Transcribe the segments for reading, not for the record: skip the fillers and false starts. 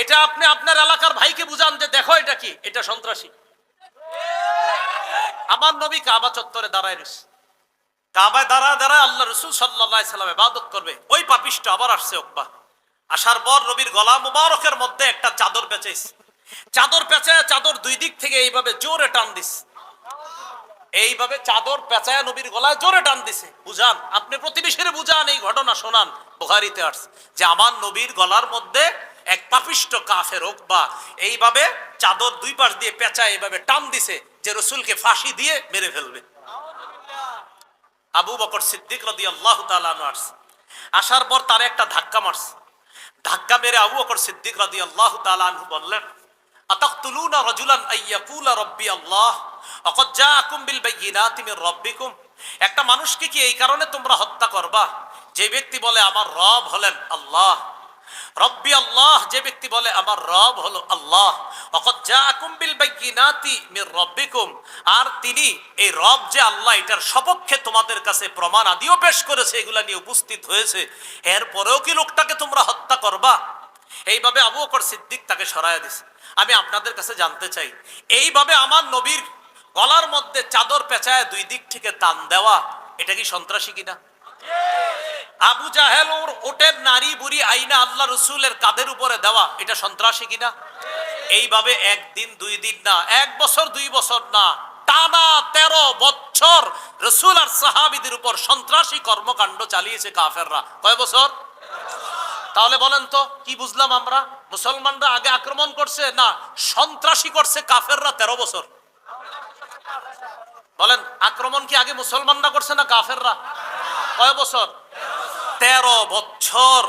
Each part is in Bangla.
এটা আপনি আপনার এলাকার ভাইকে বুঝান যে দেখো এটা কি, এটা সন্ত্রাসী। আমার নবী কাবা চত্বরে দাঁড়ায় রয়েছে, কাবায় দাঁড়ায় আল্লাহ রসুল সাল্লাল্লাহু আলাইহি সাল্লাম ইবাদত করবে। ওই পাপিষ্ঠ আবার আসছে উকবা। আসার পর নবীর গলা মুবারকের মধ্যে একটা চাদর পেঁচাইছে। চাদর পেঁচায় চাদর দুই দিক থেকে এইভাবে জোরে টান দিছে, এইভাবে চাদর পেঁচায় নবীর গলায় জোরে টান দিছে। বুঝান, আপনি প্রতিবেশীর বুঝান, এই ঘটনা শোনান। বুখারীতে আসছে যে আমার নবীর গলার মধ্যে এক পাপিষ্ঠ কাফের উকবা এইভাবে চাদর দুই পাশ দিয়ে পেঁচায় এইভাবে টান দিছে যে রসুলকে ফাঁসি দিয়ে মেরে ফেলবে। আবু বকর সিদ্দিক রাদিয়াল্লাহু তাআলা আনহু আসছে। আসার পর তার একটা ধাক্কা মারছে। ধাক্কা মেরে আবু বকর সিদ্দিক রাদিয়াল্লাহু তাআলা আনহু বললেন, আতাকতুলুনা রাজুলান আইয়াকুলা রাব্বি আল্লাহ ওয়া ক্বাদ জাআকুম বিল বায়িনাতি মির রাব্বিকুম। একটা মানুষকে কি এই কারণে তোমরা হত্যা করবা যে ব্যক্তি বলে আমার রব হলেন আল্লাহ, রব্বি আল্লাহ, যে ব্যক্তি বলে আমার রব হলো আল্লাহ, ওয়া ক্বাদ জাআকুম বিল বায়িনাতি মির রাব্বিকুম, আর তিনি এই রব যে আল্লাহ এটার সপক্ষে তোমাদের কাছে প্রমাণ আদিও পেশ করেছে, এগুলা নিয়ে উপস্থিত হয়েছে, এরপরেও কি লোকটাকে তোমরা হত্যা করবা? এইভাবে আবু বকর সিদ্দিক তাকে সরায়া দিছে। আমি আপনাদের কাছে জানতে চাই, এইভাবে আমার নবীর গলার মধ্যে চাদর পেঁচায় দুই দিক থেকে টান দেওয়া, এটা কি সন্ত্রাসী কিনা? আবু জাহেল ওর ওটের নারী বুড়ি আইনা আল্লাহ রসুলের কাঁধের উপরে দেওয়া, এটা সন্ত্রাসী কিনা? এইভাবে একদিন দুই দিন না, এক বছর দুই বছর না, টানা 13 বছর রসুল আর সাহাবীদের উপর সন্ত্রাসী কর্মকাণ্ড চালিয়েছে কাফেররা। কয় বছর? তাহলে বলেন তো কি বুঝলাম আমরা? মুসলমানরা আগে আক্রমণ করছে না সন্ত্রাসী করছে কাফেররা 13 বছর? বলেন, আক্রমণ কি আগে মুসলমানরা করছে না কাফেররা? কয় বছর? 13 বছর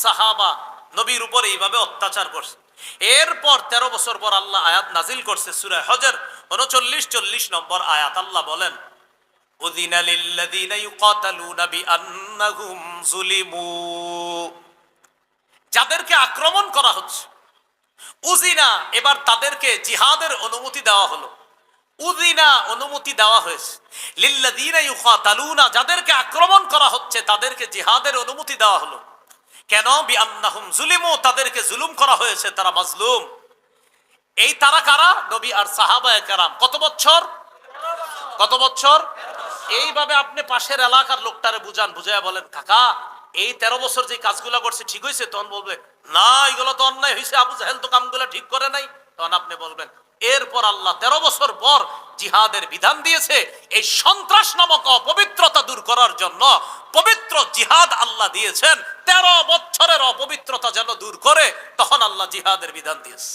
সাহাবা নবীর উপর এইভাবে অত্যাচার করছে। এরপর 13 বছর পর আল্লাহ আয়াত নাজিল করছে সূরা হজর 39-40 নম্বর আয়াত। আল্লাহ বলেন, উযিনা লিল্লাযীনা ইউকাতালুনা বিআন্নাহুম যুলিমু, যাদেরকে আক্রমণ করা হচ্ছে, উযিনা, এবার তাদেরকে জিহাদের অনুমতি দেওয়া হলো। উযিনা, অনুমতি দেওয়া হয়েছে। লিল্লাযীনা ইউকাতালুনা, যাদেরকে আক্রমণ করা হচ্ছে তাদেরকে জিহাদের অনুমতি দেওয়া হলো। কেন? বিআন্নাহুম যুলিমু, তাদেরকে জুলুম করা হয়েছে, তারা মাজলুম। এই তারা কারা? নবী আর সাহাবায়ে কেরাম। কত বছর? কত বছর? এইভাবে আপনি পাশের এলাকার লোকটারে বুঝান, বুঝাইয়া বলেন, কাকা এই 13 বছর যে কাজগুলা করছে ঠিক হয়েছে? তখন বলবে না, এগুলো তো অন্যায় হয়েছে, আবু জাহেল তো কামগুলা ঠিক করে নাই। তখন আপনি বলবেন এরপর আল্লাহ 13 বছর পর জিহাদের বিধান দিয়েছে, এই সন্ত্রাস নামক অপবিত্রতা দূর করার জন্য পবিত্র জিহাদ আল্লাহ দিয়েছেন। 13 বছরের অপবিত্রতা যেন দূর করে, তখন আল্লাহ জিহাদের বিধান দিয়েছে।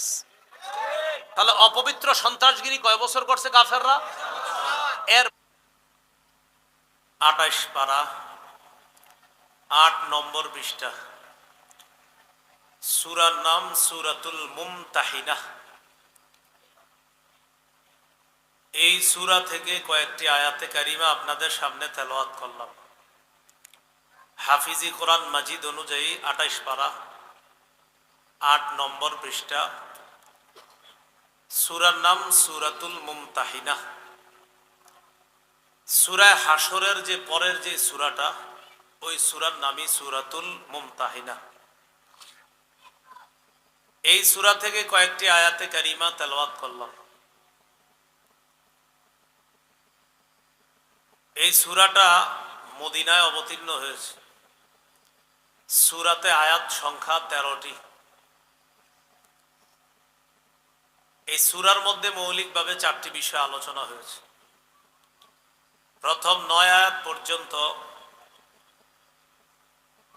তাহলে অপবিত্র সন্ত্রাসগিরি কয় বছর করছে কাফেররা? এর 28 পারা 8 নম্বর পৃষ্ঠা, সূরার নাম সূরাতুল মুমতাহিনা। এই সূরা থেকে কয়েকটি আয়াতে কারিমা আপনাদের সামনে তেলাওয়াত করলাম। হাফিজি কোরআন মাজিদ অনুযায়ী 28 পারা 8 নম্বর পৃষ্ঠা, সূরার নাম সূরাতুল মুমতাহিনা। সূরা হাশরের যে পরের যে সূরাটা, ওই সূরার নামই সূরাতুল মুমতাহিনা। এই সূরা থেকে কয়েকটি আয়াতে কারিমা তেলাওয়াত করলাম। এই সূরাটা মদিনায় অবতীর্ণ হয়েছে। সূরাতে আয়াত সংখ্যা 13টি। এই সূরার মধ্যে মৌলিকভাবে 4টি বিষয় আলোচনা হয়েছে। প্রথম 9 আয়াত পর্যন্ত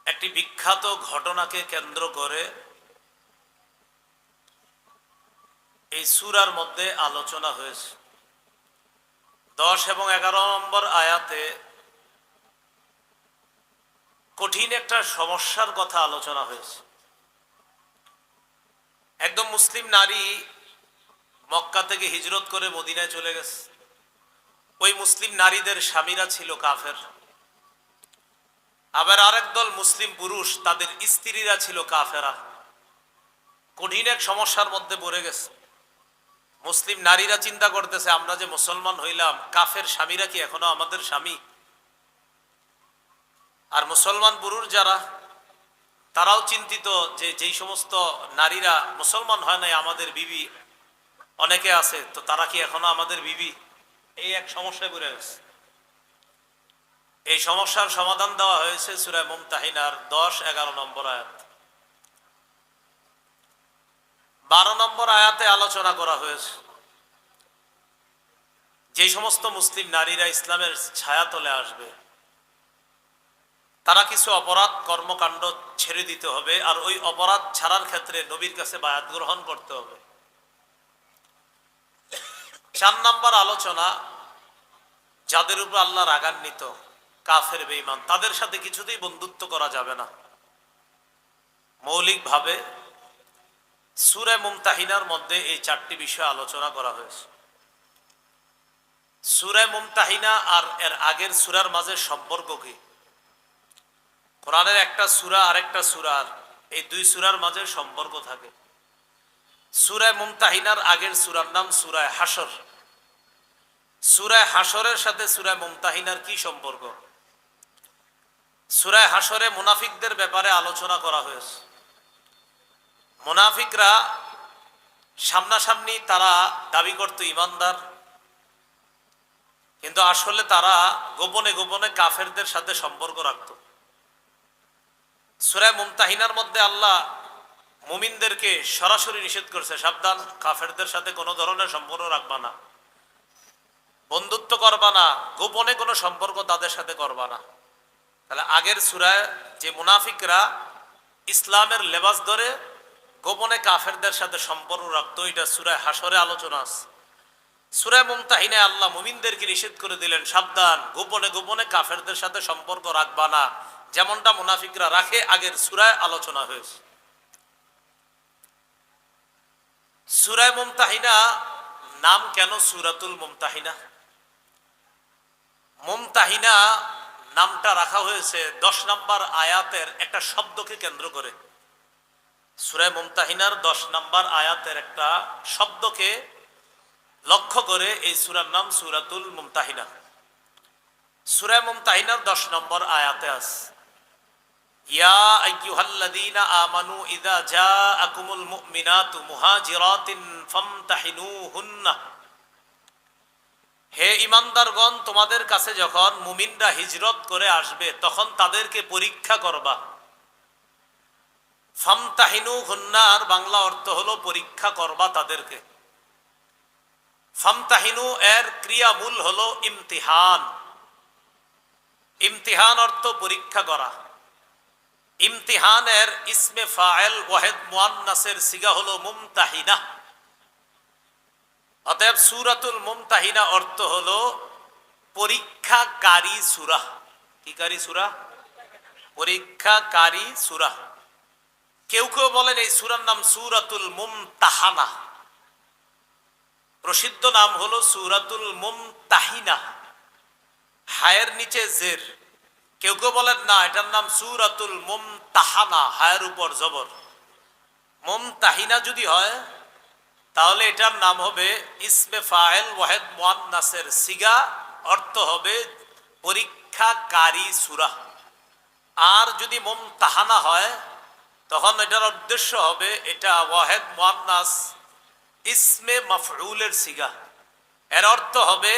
একটি বিখ্যাত ঘটনাকে কেন্দ্র করে এই সূরার মধ্যে আলোচনা হয়েছে। 10 এবং 11 নম্বর আয়াতে কঠিন একটা সমস্যার কথা আলোচনা হয়েছে। একদম মুসলিম নারী মক্কা থেকে হিজরত করে মদিনায় চলে গেছে। ওই মুসলিম নারীদের স্বামীরা ছিল কাফের। আবার আরেক দল মুসলিম পুরুষ, তাদের স্ত্রীরা ছিল কাফেরা। কঠিন এক সমস্যার মধ্যে পড়ে গেছে। মুসলিম নারীরা চিন্তা করতেছে, আমরা যে মুসলমান হইলাম, কাফের স্বামীরা কি এখনো আমাদের স্বামী? আর মুসলমান পুরুষ যারা, তারাও চিন্তিত যে যেই সমস্ত নারীরা মুসলমান হয় নাই আমাদের বিবি অনেকে আছে, তো তারা কি এখনো আমাদের বিবি? এই এক সমস্যায় পড়ে গেছে। এই সমস্যার সমাধান দেওয়া হয়েছে সূরা মুমতাহিনার 10-11 নম্বর আয়াত। 12 নম্বর আয়াতে আলোচনা করা হয়েছে যে সমস্ত মুসলিম নারীরা ইসলামের ছায়াতলে আসবে তারা কিছু অপরাধ কর্মকাণ্ড ছেড়ে দিতে হবে, আর ওই অপরাধ ছাড়ার ক্ষেত্রে নবীর কাছে বায়াত গ্রহণ করতে হবে। 4 নম্বর আলোচনা, যাদের উপর আল্লাহ রাগান্বিত, কাফের বেঈমান, তাদের সাথে কিছুতেই বন্ধুত্ব করা যাবে না। মৌলিকভাবে সূরা মুমতাহিনার মধ্যে এই 4টি বিষয় আলোচনা করা হয়েছে। সূরা মুমতাহিনা আর এর আগের সূরার মাঝে সম্পর্ক কি? কোরআনের একটা সূরা আরেকটা সূরার, এই 2 সূরার মাঝে সম্পর্ক থাকে। সূরা মুমতাহিনার আগের সূরার নাম সূরা হাশর। সূরা হাশরের সাথে সূরা মুমতাহিনার কি সম্পর্ক? সূরা হাশরে মুনাফিকদের ব্যাপারে আলোচনা করা হয়েছে। মুনাফিকরা সামনাসামনি তারা দাবি করত ঈমানদার, কিন্তু আসলে তারা গোপনে গোপনে কাফেরদের সাথে সম্পর্ক রাখত। সূরা মুমতাহিনার মধ্যে আল্লাহ মুমিনদেরকে সরাসরি নিষেধ করছে, সাবধান, কাফেরদের সাথে কোনো ধরনের সম্পর্ক রাখবা না, বন্ধুত্ব করবা না, গোপনে কোনো সম্পর্ক তাদের সাথে করবা না। তাহলে আগের সূরায় যে মুনাফিকরা ইসলামের লেবাস ধরে গোপনে কাফেরদের সাথে সম্পর্ক রাখতো, এটা সূরা হাশরে আলোচনা আছে। সূরা মুমতাহিনায় আল্লাহ মুমিনদেরকে নিষেধ করে দিলেন, সাবধান, গোপনে গোপনে কাফেরদের সাথে সম্পর্ক রাখবা না, যেমনটা মুনাফিকরা রাখে। আগের সূরায় আলোচনা হয়েছে। সূরা মুমতাহিনা নাম কেন সূরাতুল মুমতাহিনা? মুমতাহিনা নামটা রাখা হয়েছে 10 নম্বর আয়াতের একটা শব্দকে কেন্দ্র করে। সূরা মুমতাহিনার 10 নম্বর আয়াতের একটা শব্দকে লক্ষ্য করে এই সূরার নাম সূরাতুল মুমতাহিনা। সূরা মুমতাহিনার 10 নম্বর আয়াতে আছে, ইয়া আইয়ুহাল্লাযীনা আমানু ইযা জাআকুমুল মুমিনাতু মুহাজিরাতিন ফামতাহিনুহুন্না। হে ঈমানদারগণ, তোমাদের কাছে যখন মুমিনরা হিজরত করে আসবে তখন তাদেরকে পরীক্ষা করবা। ফামতাহিনুহুন্নার বাংলা অর্থ হলো পরীক্ষা করবা তাদেরকে। ফামতাহিনু এর ক্রিয়ামূল হলো ইমতিহান। ইমতিহান অর্থ পরীক্ষা করা। ইমতিহানের ইসমে ফাইল ওয়াহিদ মুআন্নাসের সিগা হলো মুমতাহিনা। অতএব সূরাতুল মুমতাহিনা অর্থ হলো পরীক্ষাকারী সূরা। কি কারী সূরা? পরীক্ষাকারী সূরা। কেউ কেউ বলেন এই সূরার নাম সূরাতুল মুমতাহানা, প্রসিদ্ধ নাম হলো সূরাতুল মুমতাহিনা, হায়ের নিচে জের। কেউ কেউ বলেন না, এটার নাম সূরাতুল মুমতাহানা, হায়ের উপর জবর। মুমতাহিনা যদি হয় তাহলে এটার নাম হবে ইসমে ফাইল ওয়াহিদ মুআন্নাসের সিগা, অর্থ হবে পরীক্ষাকারী সূরা। আর যদি মুমতাহানা হয় তখন এটার উদ্দেশ্য হবে এটা ওয়াহিদ মুআন্নাস ইসমে মাফউলের সিগা। এর অর্থ হবে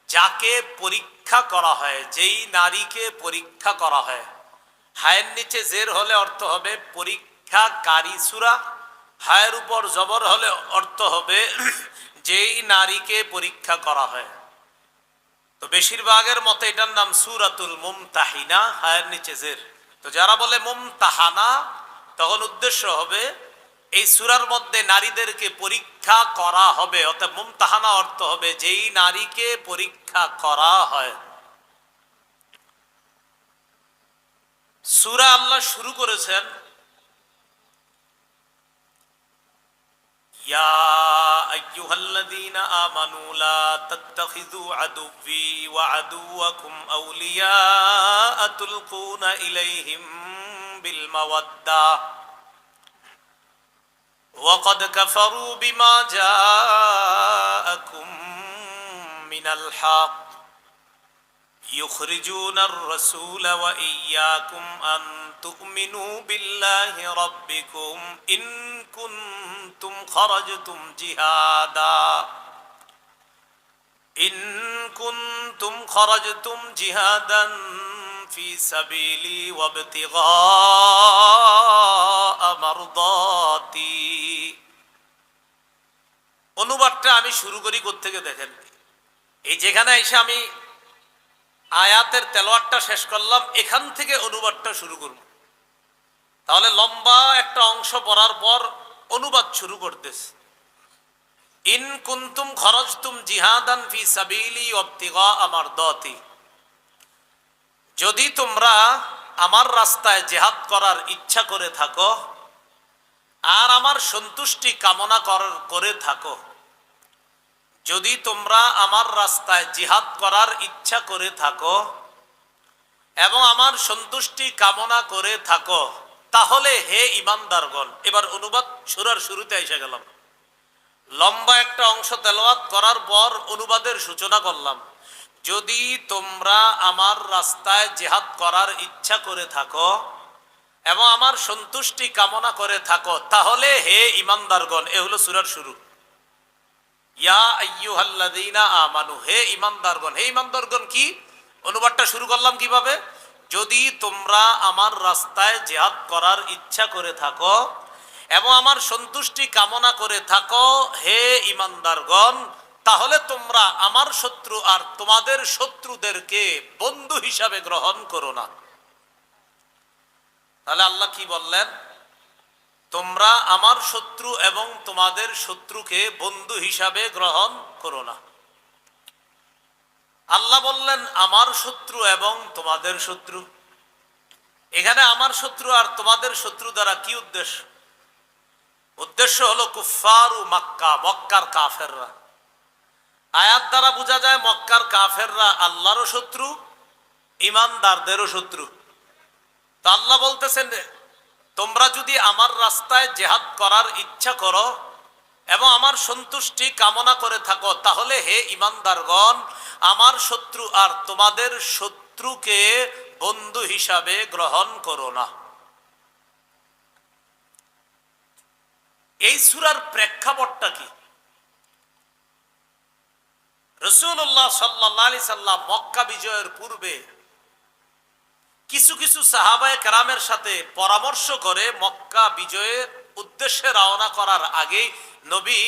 যাকে পরীক্ষা করা হয়, যেই নারীকে পরীক্ষা করা হয়। হায়ের নিচে জের হলে অর্থ হবে পরীক্ষাকারী সূরা, হায়ের উপর জবর হলে অর্থ হবে যেই নারীকে পরীক্ষা করা হয়। তো বেশিরভাগের মতে এটার নাম সূরাতুল মুমতাহিনা, হায়ের নিচে জের। তো যারা বলে মুমতাহানা তখন উদ্দেশ্য হবে এই সূরার মধ্যে নারীদেরকে পরীক্ষা করা হবে। অর্থাৎ মুমতাহানা অর্থ হবে যেই নারীকে পরীক্ষা করা হয়। সূরা আল্লাহ শুরু করেছেন ইয়া আইয়ুহাল্লাযীনা আমানু লা তাত্তাখিযু আদুওয়ি ওয়া আদুওয়াকুম আউলিয়া তুলকুনা ইলাইহিম বিল মাওয়াদ্দা وقد كفروا بما جاءكم من الحق ইউখরিজুনার রাসূলা ওয়া ইয়্যাকুম আন তু'মিনু বিল্লাহি রাব্বিকুম ইন কুনতুম খারাজতুম জিহাদা ইন কুনতুম খারাজতুম জিহাদান ফি সাবিলি ওয়াবতিগা মারদাতি। অনুবাদটা আমি শুরু করি কোত্থেকে দেখেন। এই যেখানে এসে আমি আয়াতের তেলাওয়াতটা শেষ করলাম, এখান থেকে অনুবাদটা শুরু করব। তাহলে লম্বা একটা অংশ পড়ার পর অনুবাদ শুরু করতেছে। ইন কুনতুম খরজতুম জিহাদান ফি সাবিলি ওয়াবতিগা মারদাতি, যদি তোমরা আমার রাস্তায় জিহাদ করার ইচ্ছা করে থাকো আর আমার সন্তুষ্টি কামনা করে থাকো, যদি তোমরা আমার রাস্তায় জিহাদ করার ইচ্ছা করে থাকো এবং আমার সন্তুষ্টি কামনা করে থাকো, তাহলে হে ঈমানদারগণ। এবার অনুবাদ সূরার শুরুতে এসে গেলাম। লম্বা একটা অংশ তেলাওয়াত করার পর অনুবাদের সূচনা করলাম। যদি তোমরা আমার রাস্তায় জিহাদ করার ইচ্ছা করে থাকো এবং আমার সন্তুষ্টি কামনা করে থাকো, তাহলে হে ঈমানদারগণ। এ হলো সূরার শুরু। ইয়া আইয়ুহাল্লাযীনা আমানু, হে ঈমানদারগণ। হে ঈমানদারগণ কি? অনুবাদটা শুরু করলাম কিভাবে? যদি তোমরা আমার রাস্তায় জিহাদ করার ইচ্ছা করে থাকো এবং আমার সন্তুষ্টি কামনা করে থাকো, হে ঈমানদারগণ, তাহলে তোমরা আমার শত্রু আর তোমাদের শত্রুদেরকে বন্ধু হিসাবে গ্রহণ করো না। তাহলে আল্লাহ কি বললেন? তোমরা আমার শত্রু এবং তোমাদের শত্রুকে বন্ধু হিসাবে গ্রহণ করো না। আল্লাহ বললেন আমার শত্রু এবং তোমাদের শত্রু। এখানে আমার শত্রু আর তোমাদের শত্রু দ্বারা কি উদ্দেশ্য? উদ্দেশ্য হলো কুফফারু মক্কা, মক্কার কাফেররা। আয়াত দ্বারা বোঝা যায় মক্কার কাফেররা আল্লাহরও শত্রু, ঈমানদারদেরও শত্রু। তো আল্লাহ বলতেছেন তোমরা যদি আমার রাস্তায় জিহাদ করার ইচ্ছা করো এবং আমার সন্তুষ্টি কামনা করে থাকো, তাহলে হে ঈমানদারগণ, আমার শত্রু আর তোমাদের শত্রুকে বন্ধু হিসাবে গ্রহণ করো না। এই সূরার প্রেক্ষাপটটা কি? রাসূলুল্লাহ সাল্লাল্লাহু আলাইহি সাল্লাম মক্কা বিজয়ের পূর্বে কিছু কিছু সাহাবায়ে কেরামের সাথে পরামর্শ করে মক্কা বিজয়ের উদ্দেশ্যে রওনা করার আগেই নবী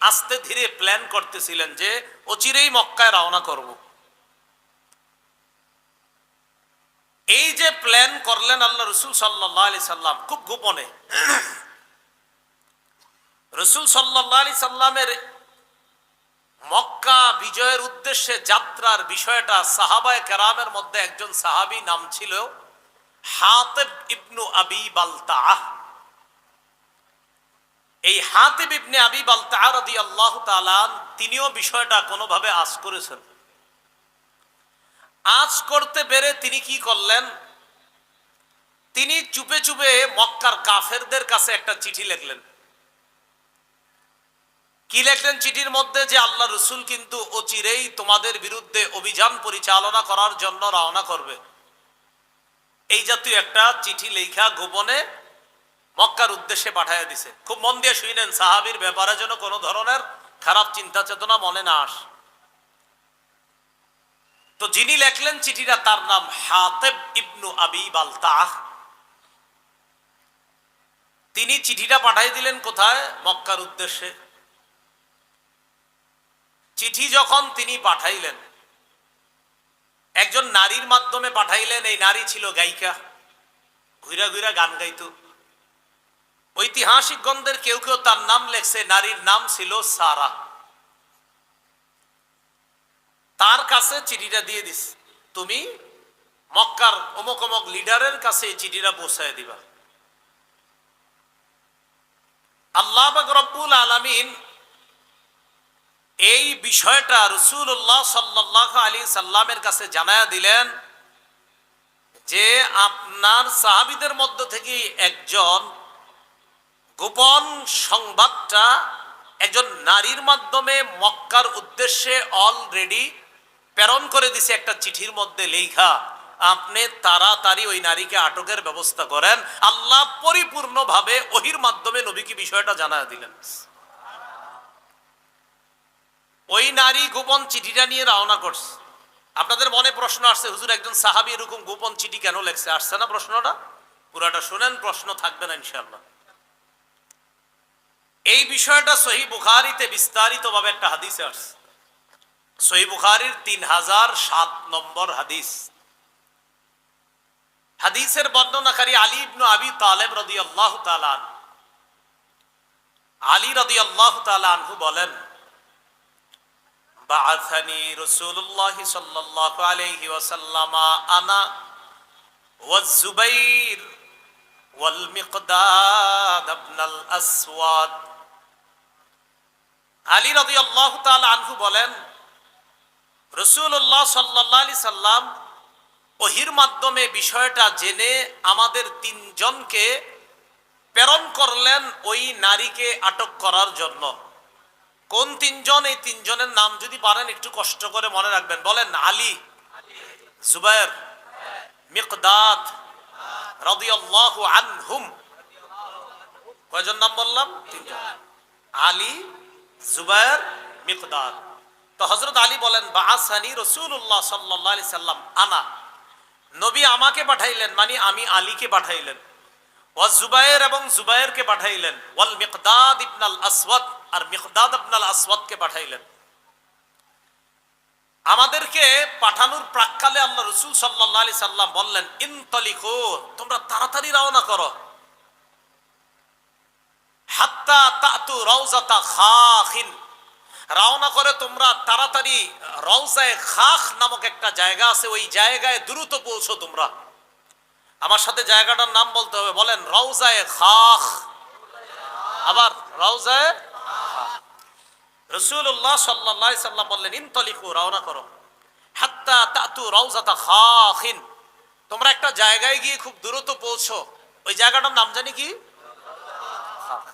আস্তে ধীরে প্ল্যান করতেছিলেন যে অচিরেই মক্কায় রওনা করব। এই যে প্ল্যান করলেন আল্লাহ রাসূল সাল্লাল্লাহু আলাইহি সাল্লাম খুব গোপনে। রাসূল সাল্লাল্লাহু আলাইহি সাল্লামের মক্কা বিজয়ের উদ্দেশ্যে যাত্রার বিষয়টা সাহাবায়ে কেরামের মধ্যে একজন সাহাবী নাম ছিল হাতিব ইবনু আবি বালতাআহ। এই হাতিব ইবনে আবি বালতাআহ রাদিয়াল্লাহু তাআলা তিনিও বিষয়টা কোনোভাবে আঁচ করেছেন। আঁচ করতে পেরে তিনি কি করলেন? তিনি চুপে চুপে মক্কার কাফেরদের কাছে একটা চিঠি লিখলেন। কি লিখলেন চিঠির মধ্যে? যে আল্লাহ রাসূল কিন্তু অচিরেই তোমাদের বিরুদ্ধে অভিযান পরিচালনা করার জন্য রওনা করবে। এই জাতীয় একটা চিঠি লেখা গোপনে মক্কার উদ্দেশ্যে পাঠাইয়া দিছে। খুব মন দিয়ে শুনেন, সাহাবীর ব্যাপারে যেন কোনো ধরনের খারাপ চিন্তা চেতনা মনে না আসে। তো যিনি লেখলেন চিঠিটা তার নাম হাতিব ইবনু আবি বালতাআহ। তিনি চিঠিটা পাঠাই দিলেন কোথায়? মক্কার উদ্দেশ্যে। চিঠি যখন তিনি পাঠাইলেন, একজন নারীর মাধ্যমে পাঠাইলেন। এই নারী ছিল গায়িকা, ঘুরা ঘুরা গান গাইতো। ঐতিহাসিকগণদের কেউ কেউ তার নাম লেখছে, নারীর নাম ছিল সারা। তার কাছে চিঠিটা দিয়ে দিস, তুমি মক্কার অমুক অমুক লিডারের কাছে এই চিঠিটা পৌঁছায় দিবা। আল্লাহ পাক রব্বুল আলামিন এই বিষয়টা রাসূলুল্লাহ সাল্লাল্লাহু আলাইহি সাল্লামের কাছে জানায়া দিলেন যে আপনার সাহাবীদের মধ্য থেকে একজন গোপন সংবাদটা একজন নারীর মাধ্যমে মক্কার উদ্দেশ্যে অলরেডি প্রেরণ করে দিছে একটা চিঠির মধ্যে লেখা, আপনি তাড়াতাড়ি ওই নারীকে আটকের ব্যবস্থা করেন। আল্লাহ পরিপূর্ণভাবে ওহির মাধ্যমে নবীকে বিষয়টা জানায় দিলেন। ওই নারী গোপন চিঠিটা নিয়ে রওনা করছে। আপনাদের মনে প্রশ্ন আসছে, হুজুর একজন সাহাবী এরকম গোপন চিঠি কেন লেখছে? আসছে না প্রশ্নটা? পুরাটা শুনেন, প্রশ্ন থাকবে না ইনশাআল্লাহ। এই বিষয়টা সহিহ বুখারীতে বিস্তারিতভাবে একটা হাদিসে আসছে। সহিহ বুখারীর 3007 নম্বর হাদিস। হাদিসের বর্ণনাকারী আলী ইবনে আবি তালেব রাদিয়াল্লাহু তাআলা আনহু। আলী রাদিয়াল্লাহু তাআলা আনহু বলেন, বাআসানি রাসূলুল্লাহ সাল্লাল্লাহু আলাইহি ওয়াসাল্লাম আনা ওয়াজ জুবাইর ওয়াল মিকদাদ ইবনুল আসওয়াদ। আলী রাদিয়াল্লাহু তাআলা আনহু বলেন, রাসূলুল্লাহ সাল্লাল্লাহু আলাইহি সাল্লাম ওহির মাধ্যমে বিষয়টা জেনে আমাদের তিনজনকে প্রেরণ করলেন ওই নারীকে আটক করার জন্য। কোন তিনজন? এই তিনজনের নাম যদি পারেন একটু কষ্ট করে মনে রাখবেন। বলেন, আলী, জুবাইর, মিকদাদ রাদিয়াল্লাহু আনহুম। কয়জন নাম বললাম? তিনজন। আলী, জুবাইর, মিকদাদ। তো হযরত আলী বলেন, বাআসানি রাসূলুল্লাহ সাল্লাল্লাহু আলাইহি সাল্লাম আনা, নবী আমাকে পাঠাইলেন, মানে আমি আলীকে পাঠাইলেন। ওয়াজ জুবাইর, এবং জুবাইরকে পাঠাইলেন। ওয়াল মিকদাদ ইবনুল আসওয়াদ, আর মিকদাদ ইবনুল আসওয়াদকে পাঠাইলেন। আমাদেরকে পাঠানোর প্রাক্কালে আল্লাহ রাসূল সাল্লাল্লাহু আলাইহি সাল্লাম বললেন, ইনতালিকু, তোমরা তাড়াতাড়ি রওনা করো। হাত্তা তাতু রাউজাতা খাখিন, রওনা করে তোমরা তাড়াতাড়ি রওজায়ে খাখ নামক একটা জায়গা আছে, ওই জায়গায় দ্রুত পৌঁছো তোমরা। আমার সাথে জায়গাটার নাম বলতে হবে। বলেন, রওজায়ে খাখ। আবার রওজায়ে খাখ। রাসূলুল্লাহ সাল্লাল্লাহু আলাইহি সাল্লাম বললেন, ইনতালিকু, রওনা করো। হাত্তা তাতু রাউজাতা খাখিন, তোমরা একটা জায়গায় গিয়ে খুব দ্রুত পৌঁছো। ওই জায়গাটার নাম জানি কি? খাখ।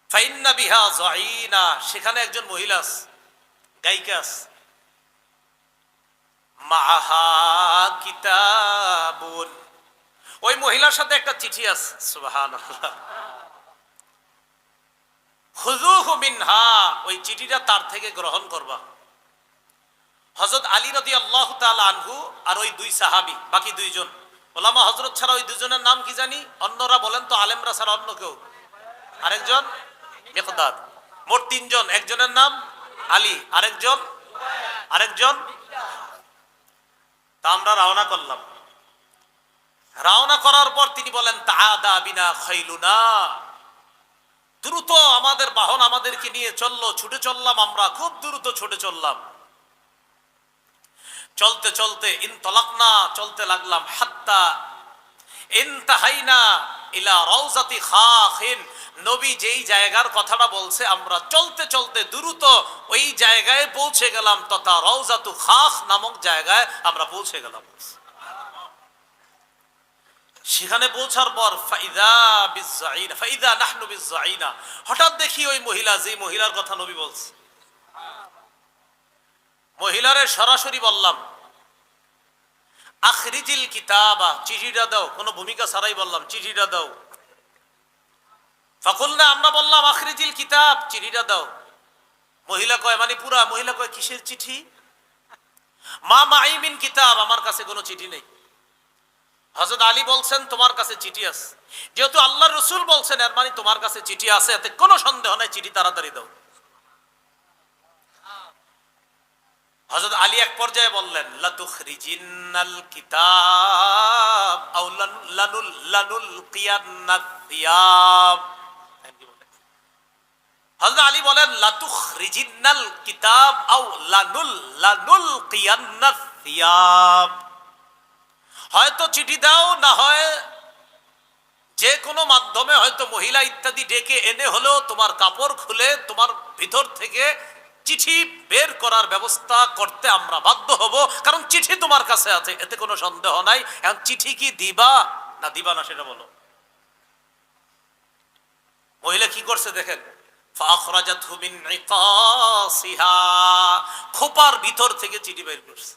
ফাইন্না বিহা যায়িনা, সেখানে একজন মহিলা আছে, গায়িকা আছে। মাআহা কিতাবুন, ওই মহিলার সাথে একটা চিঠি আছে। সুবহানাল্লাহ। খুযুহু মিনহা, ওই চিঠিটা তার থেকে গ্রহণ করবা। হযরত আলী রাদিয়াল্লাহু তাআলা আনহু আর ওই দুই সাহাবী, বাকি দুইজন ওলামা হযরত ছাড়া ওই দুজনের নাম কি জানি? অন্যরা বলেন তো, আলেমরা ছাড়া অন্য কেউ? আরেকজন মিকদাদ। মোট তিনজন। একজনের নাম আলী, আরেকজন। তা আমরা রওনা করলাম। রওনা করার পর তিনি বলেন, তাআদা বিনা খাইলুনা, দ্রুত আমাদের বাহন আমাদেরকে নিয়ে চললো, ছুটে চললাম, আমরা খুব দ্রুত ছুটে চললাম। চলতে চলতে ইনতালাকনা, চলতে লাগলাম। হাত্তা ইনতাহাইনা ইলা রাউজাতি খাখিন, নবী যেই জায়গার কথাটা বলছে আমরা চলতে চলতে দ্রুত ওই জায়গায় পৌঁছে গেলাম, তথা রাউজাতু খাখ নামক জায়গায় আমরা পৌঁছে গেলাম। সেখানে পৌঁছার পর ফাইদা নাহনু বিজ্জাইনা, হঠাৎ দেখি ওই মহিলা, যে মহিলার কথা নবী বলছে, মহিলারে সরাসরি বললাম, আখরিজিল কিতাবা, চিঠিটা দাও। কোনো ভূমিকা ছাড়াই বললাম, চিঠিটা দাও। ফাকুলনা, আমরা বললাম, আখরিজিল কিতাব, চিঠিটা দাও। মহিলা কয়, মানে পুরা মহিলা কয়, কিসের চিঠি? মা মাই মিন কিতাব, আমার কাছে কোনো চিঠি নেই। হযরত আলী বলছেন, তোমার কাছে চিঠি আছে। যেহেতু আল্লাহর রাসূল বলছেন, এর মানে তোমার কাছে চিঠি আছে, এতে কোনো সন্দেহ নাই, চিঠি তাড়াতাড়ি দাও। হযরত আলী এক পর্যায়ে বললেন, লাতুখরিজিনাল কিতাব আও লানুলকিয়ান্নাত থিয়াব। হযরত আলী বলেন, লাতুখরিজিনাল কিতাব আও লানুলকিয়ান্নাত থিয়াব, হয়তো চিঠি দাও, না হয় যে কোনো মাধ্যমে, হয়তো মহিলা ইত্যাদি ডেকে এনে হলেও তোমার কাপড় খুলে তোমার ভিতর থেকে চিঠি বের করার ব্যবস্থা করতে আমরা বাধ্য হব, কারণ চিঠি তোমার কাছে আছে, এতে কোনো সন্দেহ নাই। এখন চিঠি কি দিবা না দিবা না সেটা বলো। মহিলা কি করছে দেখেন, ফাখরাজাতহু মিন ইকাসিহা, খোপার ভিতর থেকে চিঠি বের করছে,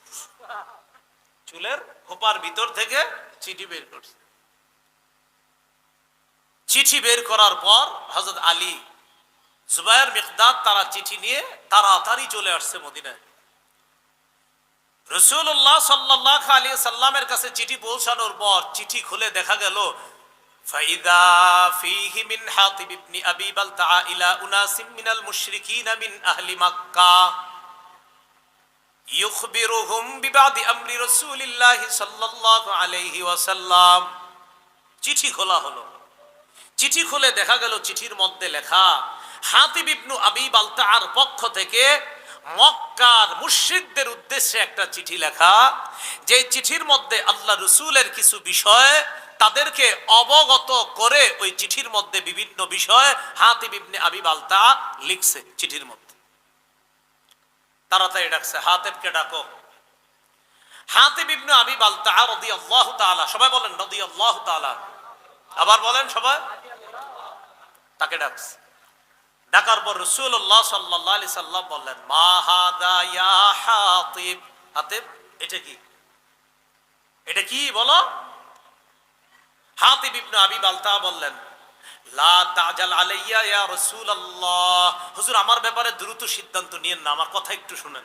চুলের খোপার ভিতর থেকে চিঠি বের করছে। চিঠি বের করার পর হযরত আলী, জুবায়ের, মিকদাদ তারা চিঠি নিয়ে তাড়াতাড়ি চলে আসছে মদিনায়। রাসূলুল্লাহ সাল্লাল্লাহু আলাইহি সাল্লামের কাছে চিঠি পৌঁছানোর পর চিঠি খুলে দেখা গেল ফাইদা ফীহি মিন হাতিব ইবনে আবি বালতা ইলা উনাসিম মিনাল মুশরিকিন মিন আহলি মক্কাহ ইউখবিরুহুম বিবাদি আমরি রাসূলিল্লাহি সাল্লাল্লাহু আলাইহি ওয়াসাল্লাম। চিঠি খোলা হলো। চিঠি খুলে দেখা গেল চিঠির মধ্যে লেখা হাতিব ইবনে আবি বালতার পক্ষ থেকে মক্কার মুশরিকদের উদ্দেশ্যে একটা চিঠি লেখা, যে চিঠির মধ্যে আল্লাহ রাসূলের কিছু বিষয় তাদেরকে অবগত করে ওই চিঠির মধ্যে বিভিন্ন বিষয় হাতিব ইবনে আবি বালতা লিখছে চিঠির মধ্যে। তাড়াতাড়ি ডাকছে, হাতিবকে ডাকো। হাতিব ইবনে আবি বালতা রাদিয়াল্লাহু তাআলা, সবাই বলেন রাদিয়াল্লাহু তাআলা, আবার বলেন সবাই। তাকে ডাকছে। ডাকার পর রাসূলুল্লাহ সাল্লাল্লাহু আলাইহি সাল্লাম বললেন, মা হাদা ইয়া হাতিব। হাতিব, এটা কি? এটা কি বলো? হাতিব ইবনে আবি বালতা বললেন, লা তাজাল আলাইয়া ইয়া রাসূলুল্লাহ, হুজুর আমার ব্যাপারে দ্রুত সিদ্ধান্ত নিয়েন না, আমার কথা একটু শুনেন।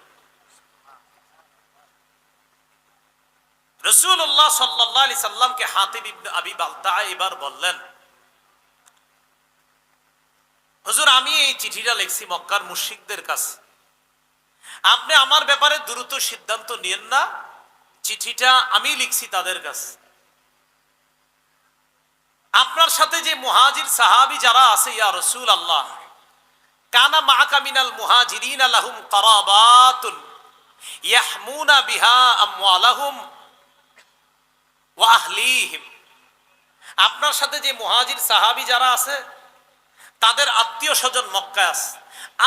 রাসূলুল্লাহ সাল্লাল্লাহু আলাইহি সাল্লামকে হাতিব ইবনে আবি বালতা এবার বললেন, হুজুর আমি এই চিঠিটা লিখছি মক্কার মুশরিকদের কাছে, আপনি আমার ব্যাপারে দ্রুত সিদ্ধান্ত নিয়েন না, চিঠিটা আমি লিখছি তাদের কাছে। আপনার সাথে যে মুহাজির সাহাবী যারা আছে ইয়া রাসূলুল্লাহ, কানা মাআকা মিনাল মুহাজিরিনা লাহুম কারাবাতুন ইয়াহমুনা বিহা আমওয়ালাহুম ওয়া আহলিহিম। আপনার সাথে যে মুহাজির সাহাবী যারা আছে তাদের আত্মীয় স্বজন মক্কায় আছে,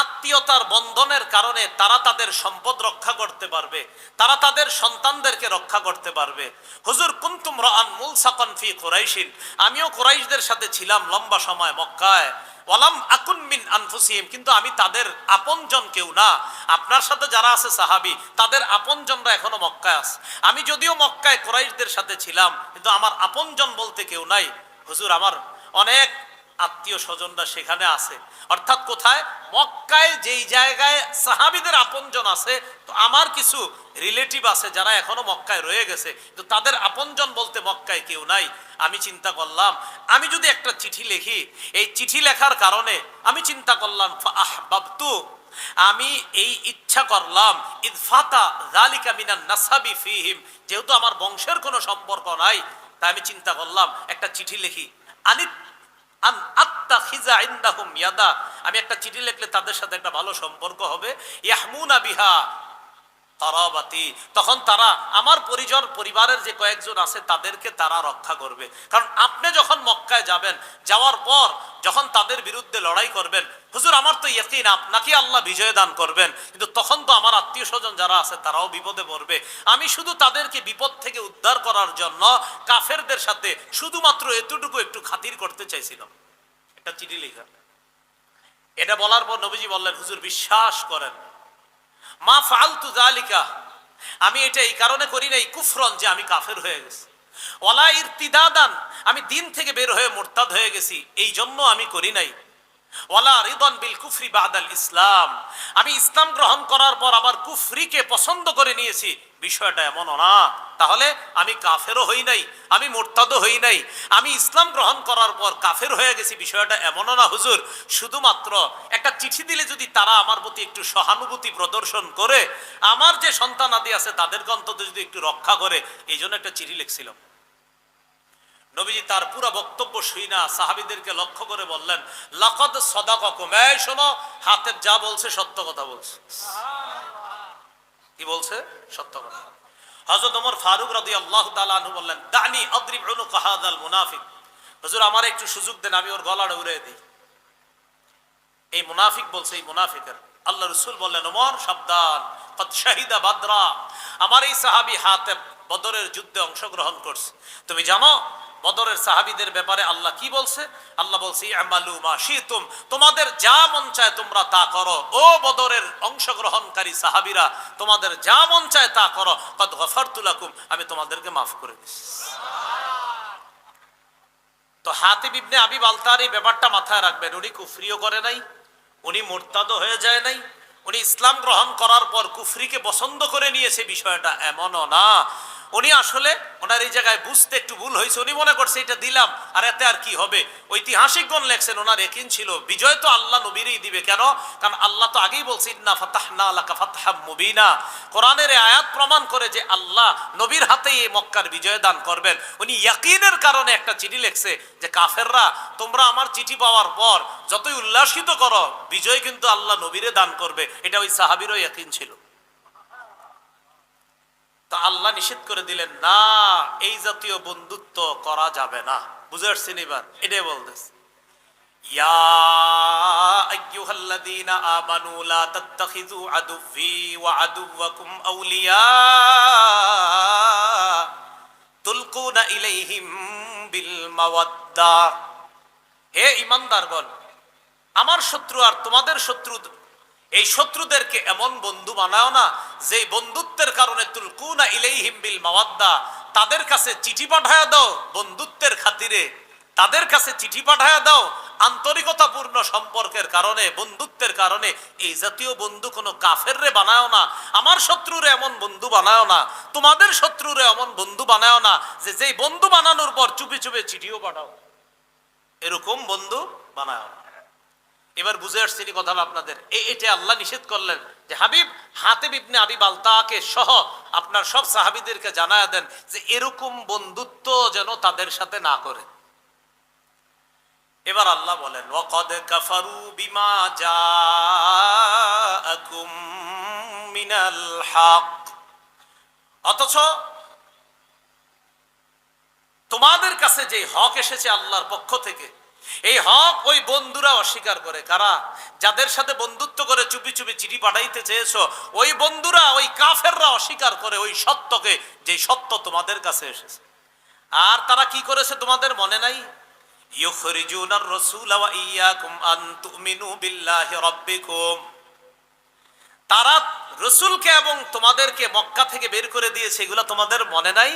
আত্মীয়তার বন্ধনের কারণে তারা তাদের সম্পদ রক্ষা করতে পারবে, তারা তাদের সন্তানদেরকে রক্ষা করতে পারবে। হুজুর কুনতুম রাআন মুলসাকান ফি কুরাইশিন, আমিও কুরাইশদের সাথে ছিলাম লম্বা সময় মক্কায়। ওয়ালাম আকুন মিন আনফুসিহিম, কিন্তু আমি তাদের আপনজন কেউ না। আপনার সাথে যারা আছে সাহাবী তাদের আপনজনরা এখনো মক্কায় আছে। আমি যদিও মক্কায় কুরাইশদের সাথে ছিলাম কিন্তু আমার আপনজন বলতে কেউ নাই। হুজুর আমার অনেক আত্মীয় স্বজনরা সেখানে আছে। অর্থাৎ কোথায়? মক্কায় যেই জায়গায় সাহাবীদের আপনজন আছে, তো আমার কিছু রিলেটিভ আছে যারা এখনো মক্কায় রয়ে গেছে, তো তাদের আপনজন বলতে মক্কায় কেউ নাই। আমি চিন্তা করলাম আমি যদি একটা চিঠি লিখি, এই চিঠি লেখার কারণে আমি চিন্তা করলাম ফাআহবাবতু, আমি এই ইচ্ছা করলাম ইদফাতা যালিকা মিনান নাসাবি ফিহিম, যেহেতু আমার বংশের কোনো সম্পর্ক নাই, তাই আমি চিন্তা করলাম একটা চিঠি লিখি। আমি একটা চিঠি লিখলে তাদের সাথে একটা ভালো সম্পর্ক হবে। ইয়াহমুনা বিহা কারাবাতি, তখন তারা আমার পরিবারের যে কয়েকজন আছে তাদেরকে তারা রক্ষা করবে। কারণ আপনি যখন মক্কায় যাবেন, যাওয়ার পর যখন তাদের বিরুদ্ধে লড়াই করবেন, হুজুর আমার তো ইয়াকিন আপনাকে আল্লাহ বিজয় দান করবেন, কিন্তু তখন তো আমার আত্মীয় স্বজন যারা আছে তারাও বিপদে পড়বে। আমি শুধু তাদেরকে বিপদ থেকে উদ্ধার করার জন্য কাফেরদের সাথে শুধুমাত্র এতটুকু একটু খাতির করতে চাইছিলাম। একটা চিঠি লেখা। এটা বলার পর নবীজি বললেন, হুজুর বিশ্বাস করেন, মা ফাআলতু যালিকা, আমি এটা এই কারণে করি নাই কুফরন, যে আমি কাফের হয়ে গেছি, ওয়ালা ইরতিদাদান, আমি দিন থেকে বের হয়ে মুরতাদ হয়ে গেছি এই জন্য আমি করি নাই, ওয়ালা রিদান বিল কুফরি বাদাল ইসলাম, আমি ইসলাম গ্রহণ করার পর আবার কুফরিকে পছন্দ করে নিয়েছি, বিষয়টা এমন না। তাহলে আমি কাফেরও হই নাই, আমি মুরতাদও হই নাই, আমি ইসলাম গ্রহণ করার পর কাফের হয়ে গেছি, বিষয়টা এমনও না হুজুর। শুধুমাত্র একটা চিঠি দিলে যদি তারা আমার প্রতি একটু সহানুভূতি প্রদর্শন করে, আমার যে সন্তানাদি আছে তাদেরকে অন্তত যদি একটু রক্ষা করে, এই জন্য একটা চিঠি লিখছিলাম। নবীজি তার পুরো বক্তব্য শুইনা সাহাবীদেরকে লক্ষ্য করে বললেন, লাকাদ সাদাকাকুম, এই শোনো, হাতেব যা বলছে সত্য কথা বলছে। কি বলছে? সত্য কথা। হযরত ওমর ফারুক রাদিয়াল্লাহু তাআলা আনহু বললেন, দানি আদরিব উনুক হাযাল মুনাফিক, হুজুর আমার একটু সুযোগ দেন, আমি ওর গলাটা উড়িয়ে দিই। এই মুনাফিক বলছে, এই মুনাফিকের। আল্লাহ রাসূল বললেন, ওমর সাবধান, কদ শাহিদা বাদরা, আমার এই সাহাবী হাতেব বদরের যুদ্ধে অংশগ্রহণ করছে। তুমি জানো বদরের সাহাবীদের ব্যাপারে আল্লাহ কি বলছে? আল্লাহ বলছে আমালু মা শিতুম, তোমাদের যা মন চায় তোমরা তা করো। ও বদরের অংশগ্রহণকারী সাহাবীরা, তোমাদের যা মন চায় তা করো। কদ গফারতু লাকুম, আমি তোমাদেরকে মাফ করে দিচ্ছি। তো হাতিব ইবনে আবি বালতার এই ব্যাপারটা মাথায় রাখবেন। উনি কুফরিও করে নাই, উনি মুরতাদও হয়ে যায় নাই, উনি ইসলাম গ্রহণ করার পর কুফরিকে পছন্দ করে নিয়েছে, বিষয়টা এমনও না। উনি আসলে ওনার এই জায়গায় বুঝতে একটু ভুল হয়েছে। উনি মনে করছে এটা দিলাম আর এতে আর কি হবে। ঐতিহাসিকগণ লেখছেন ওনার ইয়াকিন ছিল বিজয় তো আল্লাহ নবীরই দিবে। কেন? কারণ আল্লাহ তো আগেই বলছে ইন্না ফাতাহনা লাকা ফাতহাম মুবিনা। কোরআনের আয়াত প্রমাণ করে যে আল্লাহ নবীর হাতেই এই মক্কার বিজয় দান করবেন। উনি ইয়াকিনের কারণে একটা চিঠি লিখছে যে কাফেররা, তোমরা আমার চিঠি পাওয়ার পর যতই উল্লাসিত করো, বিজয় কিন্তু আল্লাহ নবীরে দান করবে। এটা ওই সাহাবীরও ইয়াকিন ছিল। তা আল্লাহ নিষেধ করে দিলেন, না, এই জাতীয় বন্ধুত্ব করা যাবে না। বুঝে আসছেন? এবার এটাই বলতেছে, ইয়া আইয়ুহাল্লাযীনা আমানু লা তাত্তাখিযু আদুওয়ি ওয়া আদুওয়াকুম আউলিয়া তুলকুনা ইলাইহিম বিল মাওয়াদ্দা। হে ঈমানদারগণ, আমার শত্রু আর তোমাদের শত্রু, এই শত্রুদেরকে এমন বন্ধু বানাও না যে বন্ধুত্বের কারণে তুলকুনা ইলাইহিম বিল মাওয়াদ্দা, তাদের কাছে চিঠি পাঠায়া দাও বন্ধুত্বের খাতিরে, তাদের কাছে চিঠি পাঠায়া দাও আন্তরিকতাপূর্ণ সম্পর্কের কারণে, বন্ধুত্বের কারণে। এই জাতীয় বন্ধু কোনো কাফেররে বানাও না। আমার শত্রুরে এমন বন্ধু বানাও না, তোমাদের শত্রুরে এমন বন্ধু বানাও না যে যেই বন্ধু বানানোর পর চুপি চুপি চিঠিও পাঠাও। এরকম বন্ধু বানাও। এবার বুঝে আসছে কথাটা আপনাদের। এটা আল্লাহ নিষেধ করলেন যে হাবিব হাতিব ইবনে আবি বালতাকে সহ আপনার সব সাহাবীদেরকে জানায়া দেন যে এরকম বন্ধুত্ব যেন তাদের সাথে না করে। এবার আল্লাহ বলেন ওয়াকাদ কাফারু বিমা জাআকুম মিনাল হক, অথচ তোমাদের কাছে যে হক এসেছে আল্লাহর পক্ষ থেকে, এই হক ওই বন্ধুরা অস্বীকার করে। কারা? যাদের সাথে বন্ধুত্ব করে চুপি চুপি চিঠি পাঠাইতে চেয়েছো, ওই বন্ধুরা, ওই কাফেররা অস্বীকার করে ওই সত্যকে, যে সত্য তোমাদের কাছে এসেছে। আর তারা কি করেছে তোমাদের মনে নাই? ইউখরিজুনার রাসূলা ওয়া ইয়াকুম আন তুমিনু বিল্লাহি রাব্বিকুম, তারা রাসূলকে এবং তোমাদেরকে মক্কা থেকে বের করে দিয়েছে, এগুলো তোমাদের মনে নাই?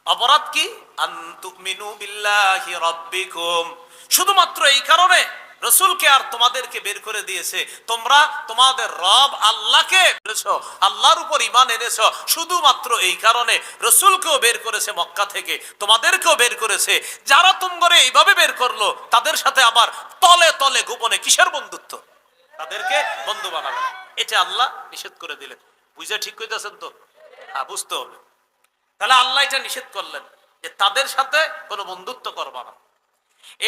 অপরাধ কি? আন তুমিনু বিল্লাহি রাব্বিকুম, শুধুমাত্র এই কারণে রাসূলকে আর তোমাদেরকে বের করে দিয়েছে, তোমরা তোমাদের রব আল্লাহকে বলেছো, আল্লাহর উপর ঈমান এনেছো, শুধুমাত্র এই কারণে রাসূলকেও বের করেছে মক্কা থেকে, তোমাদেরকেও বের করেছে। যারা তোমরা এইভাবে বের করলো, তাদের সাথে আবার তলে তলে গোপনে কিসের বন্ধুত্ব? তাদেরকে বন্ধু বানাবে না। এটা আল্লাহ নিষেধ করে দিলেন। বুঝে ঠিক কইতেছেন তো? হ্যাঁ, বুঝতে হবে। তাহলে আল্লাহ এটা নিষেধ করলেন যে তাদের সাথে কোনো বন্ধুত্ব করবা না।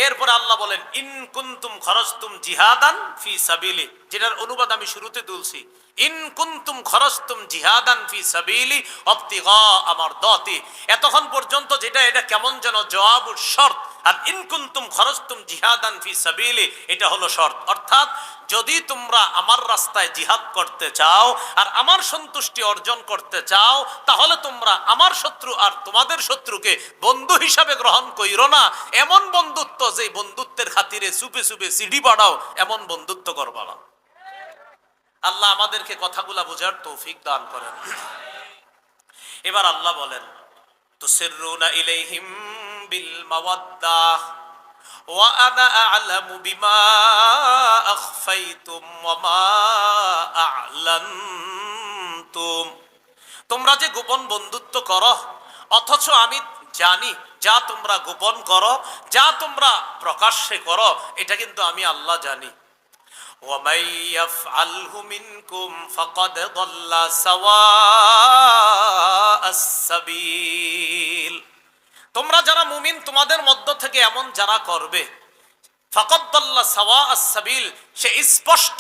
এরপরে আল্লাহ বলেন ইন কুনতুম খরজতুম জিহাদান ফি সাবিলি, যেটার অনুবাদ আমি শুরুতে তুলছি, ইন কুনতুম খরজতুম জিহাদান ফি সাবিলি ইবতিগা মারদাতি। এতক্ষণ পর্যন্ত যেটা এটা কেমন যেন জবাবুর শর্ত, আর ইন কুনতুম খরজতুম জিহাদান ফি সাবিলি এটা হলো শর্ত। অর্থাৎ যদি তোমরা আমার রাস্তায় জিহাদ করতে চাও আর আমার সন্তুষ্টি অর্জন করতে চাও, তাহলে তোমরা আমার শত্রু আর তোমাদের শত্রুকে বন্ধু হিসাবে গ্রহণ কইরো না। এমন বন্ধুত্ব যে বন্ধুত্বের খাতিরে চুপে চুপে সিডি বাড়াও, এমন বন্ধুত্ব করবা না। আল্লাহ আমাদেরকে কথাগুলা বোঝার তৌফিক দান করেন। এবার আল্লাহ বলেন তুসিররুনা ইলাইহিম বিল মাওয়াদ্দাহ ওয়া আনা আ'লামু বিমা আখফাইতুম ওয়া মা আ'লানতুম, তোমরা যে গোপন বন্ধুত্ব করো, অথচ আমি জানি যা তোমরা গোপন করো, যা তোমরা প্রকাশ্যে করো, এটা কিন্তু আমি আল্লাহ জানি। وَمَن يَفْعَلْهُ مِنكُمْ فَقَدْ ضَلَّ سَوَاءَ السَّبِيلِ, তোমরা যারা মুমিন তোমাদের মধ্য থেকে এমন যারা করবে, ফাকাদ দাল্লা সাওয়া আস-সাবিল, সে স্পষ্ট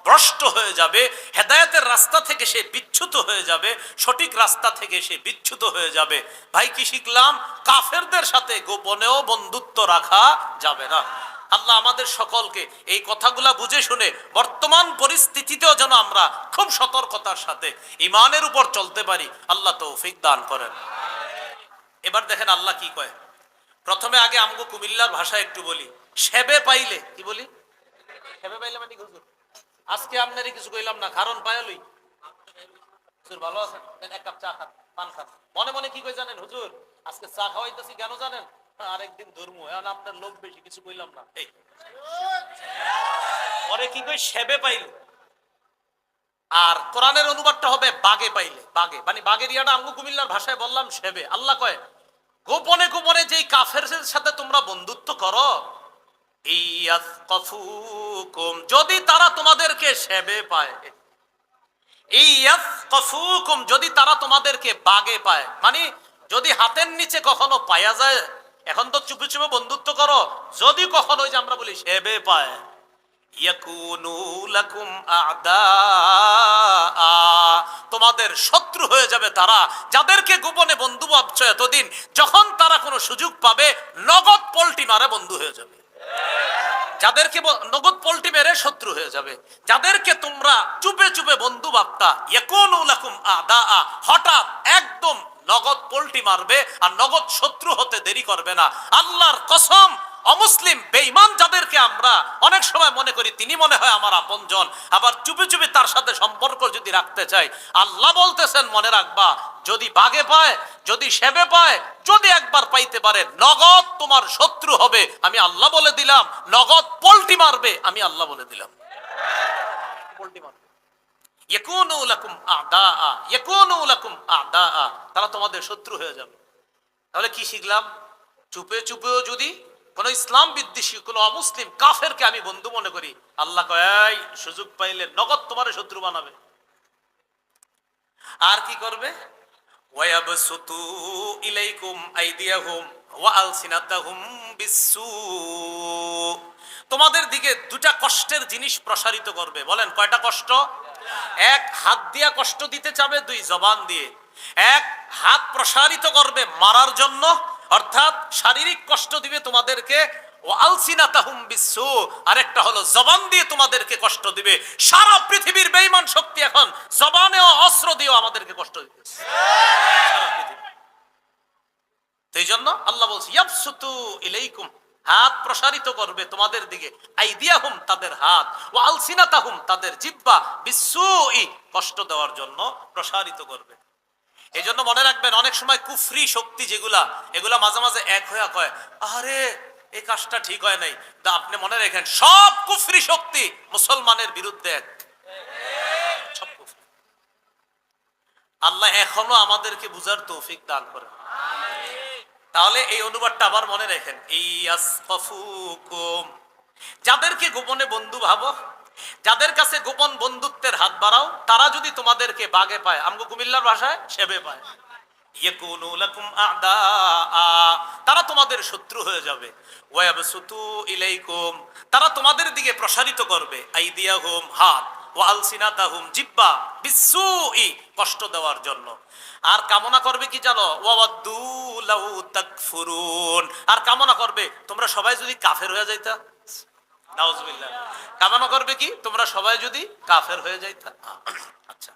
ভ্রষ্ট হয়ে যাবে, হেদায়েতের রাস্তা থেকে সে বিচ্যুত হয়ে যাবে, সঠিক রাস্তা থেকে সে বিচ্যুত হয়ে যাবে। ভাই কি শিখলাম? কাফেরদের সাথে গোপনেও বন্ধুত্ব রাখা যাবে না। আল্লাহ আমাদের সকলকে এই কথাগুলা বুঝে শুনে বর্তমান পরিস্থিতিতেও যেন আমরা খুব সতর্কতার সাথে ঈমানের উপর চলতে পারি, আল্লাহ তৌফিক দান করেন। এবার দেখেন আল্লাহ কি কয়। প্রথমে আগে আমগো কুমিল্লার ভাষা একটু বলি, সেবে পাইলে, কি বলি? সেবে পাইলে মানে হুজুর আজকে আপনারই কিছু কইলাম না, কারণ পায়ালই হুজুর ভালো আছেন, এক কাপ চা খান, পান খান। মনে মনে কি কই জানেন, হুজুর আজকে চা খাওয়াইতেছি কেন জানেন? আরেকদিন ধর্ম, এখন আপনার লোক বেশি, কিছু কইলাম না। এই পরে কি কই, সেবে পাইলে। আর কোরআনের অনুবাদটা হবে বাগে পাইলে। বাগে মানে বাগের ইয়াটা আমগো কুমিল্লার ভাষায় বললাম সেবে। আল্লাহ কয় গোপনে গোপনে যেই কাফেরদের সাথে তোমরা বন্ধুত্ব করো, ইয়াসকাফুকুম, যদি তারা তোমাদেরকে সেবে পায়, ইয়াসকাফুকুম, যদি তারা তোমাদেরকে বাগে পায়, মানে যদি হাতের নিচে কখনো পায়া যায়, এখন তো চুপে চুপে বন্ধুত্ব করো, যদি কখনো ওই যে আমরা বলি সেবে পায়, ইয়াকুনু লাকুম আ'দাআ, তোমাদের শত্রু হয়ে যাবে তারা, যাদেরকে গোপনে বন্ধু ভাবছো এতদিন, যখন তারা কোনো সুযোগ পাবে নগদ পল্টি মারে বন্ধু হয়ে যাবে। যাদেরকে নগদ পল্টি মেরে শত্রু হয়ে যাবে, যাদেরকে তোমরা চুপে চুপে বন্ধু ভাবতা, ইয়াকুনু লাকুম আ'দাআ, হঠাৎ একদম নগদ পল্টি মারবে আর নগদ শত্রু হতে দেরি করবে না। আল্লাহর কসম, অমুসলিম বেঈমান যাদেরকে আমরা অনেক সময় মনে করি তিনি মনে হয় আমার আপনজন, আবার চুপি চুপি তার সাথে সম্পর্ক যদি রাখতে চাই, আল্লাহ বলতেছেন মনে রাখবা, যদি বাগে পায়, যদি সেবে পায়, যদি একবার পাইতে পারে, নগদ তোমার শত্রু হবে, আমি আল্লাহ বলে দিলাম। নগদ পল্টি মারবে, আমি আল্লাহ বলে দিলাম। পল্টি মারবে। ইয়াকুনু লাকুম আ'দাআ, ইয়াকুনু লাকুম আ'দাআ, তারা তোমাদের শত্রু হয়ে যাবে। তাহলে কি শিখলাম? চুপে চুপেও যদি কোন ইসলাম বিদ্বেষী কোন অমুসলিম কাফেরকে আমি বন্ধু মনে করি, আল্লাহ কয় সুযোগ পাইলে নগদ তোমার শত্রু বানাবে। আর কি করবে? ওয়ায়াবসুতু ইলাইকুম আইদিয়াহুম ওয়া আলসিনাতাহুম বিসসু, তোমাদের দিকে দুটা কষ্টের জিনিস প্রসারিত করবে। বলেন কয়টা কষ্ট? এক, হাত দিয়া কষ্ট দিতে চাবে, দুই, জবান দিয়ে। এক, হাত প্রসারিত করবে মারার জন্য, অর্থাৎ শারীরিক কষ্ট দিবে তোমাদেরকে, ওয়ালসিনাতাহুম বিসসু, আরেকটা হলো জবান দিয়ে তোমাদেরকে কষ্ট দিবে। সারা পৃথিবীর বেঈমান শক্তি এখন জবানে ও অস্ত্র দিয়েও আমাদেরকে কষ্ট দিতেছে, সারা পৃথিবী। তো এই জন্য আল্লাহ বলছে ইয়াবসুতু ইলাইকুম, হাত প্রসারিত করবে তোমাদের দিকে, আইদিয়াহুম, তাদের হাত, ওয়া আলসিনাতাহুম, তাদের জিহ্বা, বিসসুই, কষ্ট দেওয়ার জন্য প্রসারিত করবে। এই জন্য মনে রাখবেন, অনেক সময় কুফরি শক্তি যেগুলা, এগুলা মাঝে মাঝে এক হয়ে কয় আরে এই কাজটা ঠিক হয় নাই, তা আপনি মনে রাখেন সব কুফরি শক্তি মুসলমানের বিরুদ্ধে এক, সব কুফরি। আল্লাহ এখনো আমাদেরকে বুঝার তৌফিক দান করেন। তাহলে এই অনুবাদটা আবার মনে রাখেন, ইয়াসকাফুকুম, যাদেরকে গোপনে বন্ধু ভাবো, যাদের কাছে গোপন বন্ধুত্বের হাত বাড়াও, তারা যদি তোমাদেরকে বাগে পায়, আমগো কুমিল্লার ভাষায় সেবে পায়, ইয়াকুনু লাকুম আ'দাআ, তারা তোমাদের শত্রু হয়ে যাবে। ওয়ায়াবসুতু ইলাইকুম, তারা তোমাদের দিকে প্রসারিত করবে, আইদিয়াহুম, হাত, ওয়া আলসিনাতাহুম, জিহ্বা, বিসসুই, কষ্ট দেওয়ার জন্য। আর কামনা করবে কি জানো? ওয়াওয়াদ্দু লাউ তাকফুরুন, আর কামনা করবে তোমরা সবাই যদি কাফের হয়ে যাইতা। নাউজুবিল্লাহ। কামনা করবে কি? তোমরা সবাই যদি কাফের হয়ে যাইতা। আচ্ছা,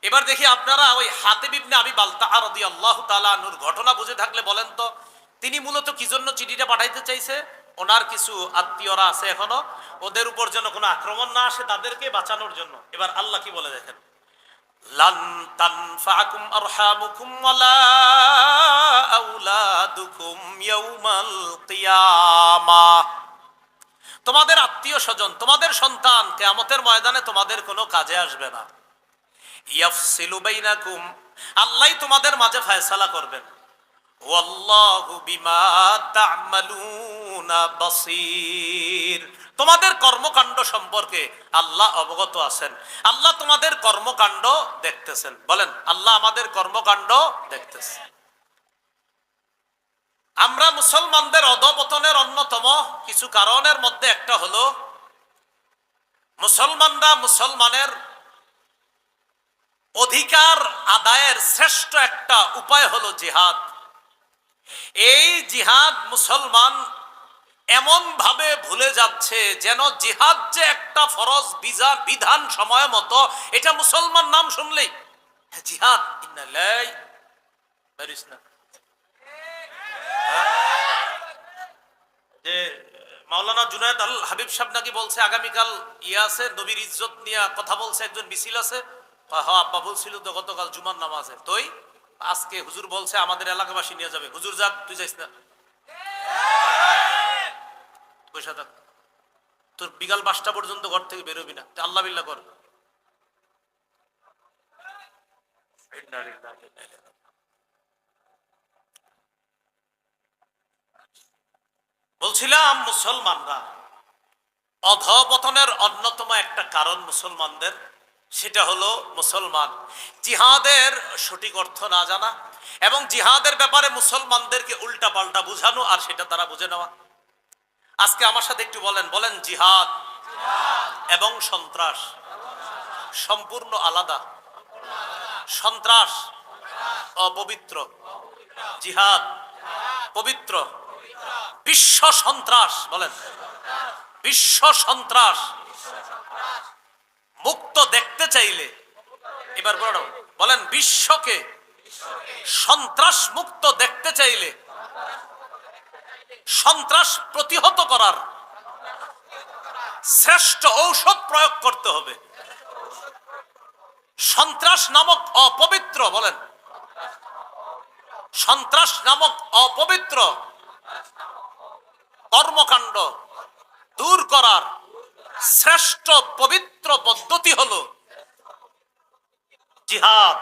এবার দেখি আপনারা ওই হাতিব ইবনে আবি বালতাআ রাদিয়াল্লাহু তাআলা আনহুর ঘটনা বুঝে থাকলে বলেন তো, তিনি মূলত কি জন্য চিঠিটা পাঠাইতে চাইছে? ওনার কিছু আত্মীয়রা আছে এখনো, ওদের উপর যেন কোনো আক্রমণ না আসে, তাদেরকে বাঁচানোর জন্য। এবার আল্লাহ কি বলে দেখেন, লান তানফাকুম আরহামুকুম ওয়ালা আওলাদুকুম ইয়াউমাল কিয়ামাহ, তোমাদের আত্মীয় স্বজন, তোমাদের সন্তান কিয়ামতের ময়দানে তোমাদের কোনো কাজে আসবে না। ইয়াফসিলু বাইনাকুম, আল্লাহ তোমাদের মাঝে ফয়সালা করবেন। ওয়াল্লাহু বিমা তা'মালুনা বাসীর, তোমাদের কর্মকাণ্ড সম্পর্কে আল্লাহ অবগত আছেন। আল্লাহ তোমাদের কর্মকাণ্ড দেখতেছেন। বলেন আল্লাহ আমাদের কর্মকাণ্ড দেখতেছেন। আমরা মুসলমানদের অধঃপতনের অন্যতম কিছু কারণের মধ্যে একটা হলো, মুসলমানরা মুসলমানের অধিকার আদায়ের শ্রেষ্ঠ একটা উপায় হলো জিহাদ। এই জিহাদ মুসলমান এমন ভাবে ভুলে যাচ্ছে যেন জিহাদ যে একটা ফরজ বিধান সময় মতো, এটা মুসলমান নাম শুনলেই জিহাদ। যে মাওলানা জুনায়েদ আল হাবিব সাহেব নাকি বলছে আগামীকাল আছে, নবীর ইজ্জত নিয়ে কথা বলছে, একজন মিছিল আছে। হ্যাঁ আব্বা বলছিল তো গতকাল জুমার নামাজে, তোই আজকে হুজুর বলছে আমাদের এলাকাবাসী নিয়ে যাবে। হুজুর যাক, তুই যাইস না, পয়সা থাক, তোর বিকাল 5টা পর্যন্ত ঘর থেকে বেরোবি না, আল্লাহ বিল্লাহ কর। বলছিলাম মুসলমানরা অধঃপতনের অন্যতম একটা কারণ মুসলমানদের, সেটা হলো মুসলমান জিহাদের সঠিক অর্থ না জানা এবং জিহাদের ব্যাপারে মুসলমানদেরকে উল্টা পাল্টা বুঝানো আর সেটা তারা বুঝে নেওয়া। আজকে আমার সাথে একটু বলেন জিহাদ এবং সন্ত্রাস সম্পূর্ণ আলাদা। সন্ত্রাস অপবিত্র, জিহাদ পবিত্র। বিশ্ব সন্ত্রাস বলেন, বিশ্ব সন্ত্রাস মুক্ত দেখতে চাইলে, এবার বলেন বিশ্বকে সন্ত্রাস মুক্ত দেখতে চাইলে সন্ত্রাস প্রতিহত করার শ্রেষ্ঠ ঔষধ প্রয়োগ করতে হবে। সন্ত্রাস নামক অপবিত্র, বলেন সন্ত্রাস নামক অপবিত্র কর্মকাণ্ড দূর করার শ্রেষ্ঠ পবিত্র পদ্ধতি হলো জিহাদ।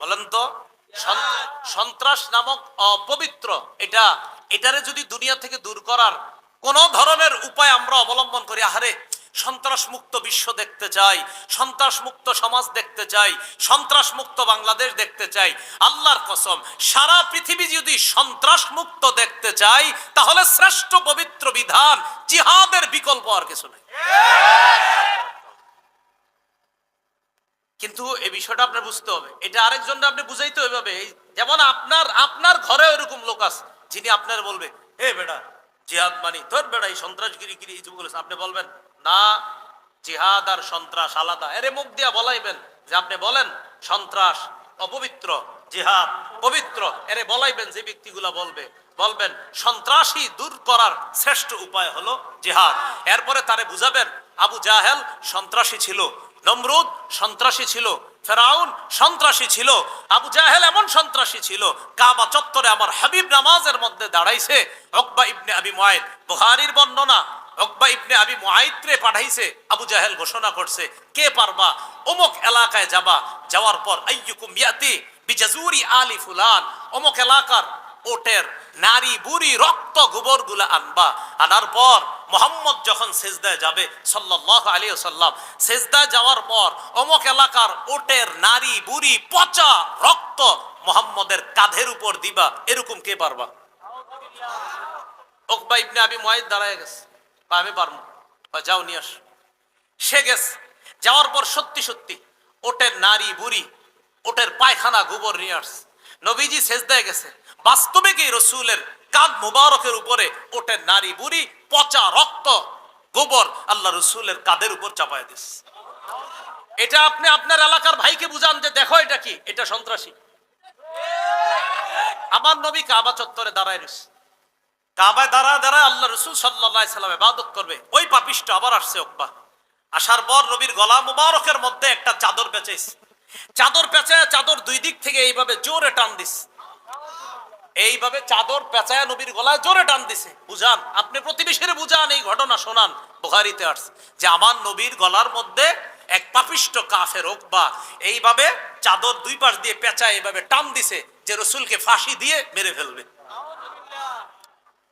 বলেন তো, সন্ত্রাস নামক অপবিত্র এটারে যদি দুনিয়া থেকে দূর করার কোন ধরনের উপায় আমরা অবলম্বন করি, আহারে সন্ত্রাস মুক্ত বিশ্ব দেখতে চাই, সন্ত্রাস মুক্ত সমাজ দেখতে চাই, সন্ত্রাস মুক্ত বাংলাদেশ দেখতে চাই, আল্লাহর কসম সারা পৃথিবী যদি সন্ত্রাস মুক্ত দেখতে চাই তাহলে শ্রেষ্ঠ পবিত্র বিধান জিহাদের বিকল্প আর কিছু নেই। কিন্তু এই বিষয়টা আপনার বুঝতে হবে, এটা আরেকজনকে আপনি বুঝাইতে হবে। যেমন আপনার ঘরে এরকম লোক আছে যিনি আপনার বলবে, হে বেটা জিহাদ মানি, তোর বেটা এই সন্ত্রাসগিরি আপনি বলবেন না, জিহাদ আর সন্ত্রাস আলাদা। এরে মুখ দিয়া বলাইবেন যে আপনি বলেন সন্ত্রাস অপবিত্র, জিহাদ পবিত্র। এরে বলাইবেন, যে ব্যক্তিগুলা বলবেন সন্ত্রাসী দূর করার শ্রেষ্ঠ উপায় হলো জিহাদ। এরপরে তারে বুঝাবেন আবু জাহেল সন্ত্রাসী ছিল, নমরুদ সন্ত্রাসী ছিল, ফেরাউন সন্ত্রাসী ছিল, আবু জাহেল এমন সন্ত্রাসী ছিল, কাবা চত্বরে আমার হাবিব নামাজের মধ্যে দাঁড়াইছে, উকবা ইবনে আবি মুআইদ বুখারীর বর্ণনা, উকবা ইবনে আবি মুআইদরে পাঠাইছে, আবু জাহেল ঘোষণা করছে কে পারবা অমুক এলাকায় যাওয়ার পর আইয়ুকুম ইয়াতি বিজাজুরি আলি ফুলান, অমুক এলাকার ওটের নারী বুড়ি রক্ত গোবর গুলা আনবা, আনার পর মুহাম্মদ যখন সেজদায় যাবে সাল্লাল্লাহু আলাইহি ওয়াসাল্লাম, সেজদায় যাওয়ার পর অমুক এলাকার ওটের নারী বুড়ি পচা রক্ত মুহাম্মদের কাঁধের উপর দিবা, এরকম কে পারবা? উকবা ইবনে আবি মুআইদ দাঁড়ায় গেছে, আমি পারবো, যাও নিয়ে আস। সে গেছে, যাওয়ার পর সত্যি সত্যি ওটের নারী বুড়ি ওটের পায়খানা গোবর নিয়ে আসছে। নবীজি সেজদায় গেছে, বাস্তবে কি রসুলের কাঁধ মুবারকের উপরে ওটের নারী বুড়ি পচা রক্ত গোবর আল্লাহ রসুলের কাঁধের উপর চাপায় দিস। এটা আপনি আপনার এলাকার ভাইকে বুঝান যে দেখো এটা কি, এটা সন্ত্রাসী। আমার নবী কাবা চত্বরে দাঁড়ায় রয়েছে, কাবায় দাঁড়ায় আল্লাহ রসুল সাল্লাল্লাহু আলাইহি সাল্লাম ইবাদত করবে, ওই পাপিষ্ট আবার আসছে উকবা। আসার পর নবীর গলা মুবারকের মধ্যে একটা চাদর পেঁচাইছে, চাদর পেঁচায় চাদর দুই দিক থেকে এইভাবে জোরে টান দিস, এইভাবে চাদর পেঁচায় নবীর গলায় জোরে টান দিছে। বুঝান, আপনি প্রতিবেশীরে বুঝান, এই ঘটনা শোনান, বুখারীতে আসছে যে আমার নবীর গলার মধ্যে এক পাপিষ্ট কাফের উকবা এইভাবে চাদর দুই পাশ দিয়ে পেঁচায় এইভাবে টান দিছে যে রসুলকে ফাঁসি দিয়ে মেরে ফেলবে।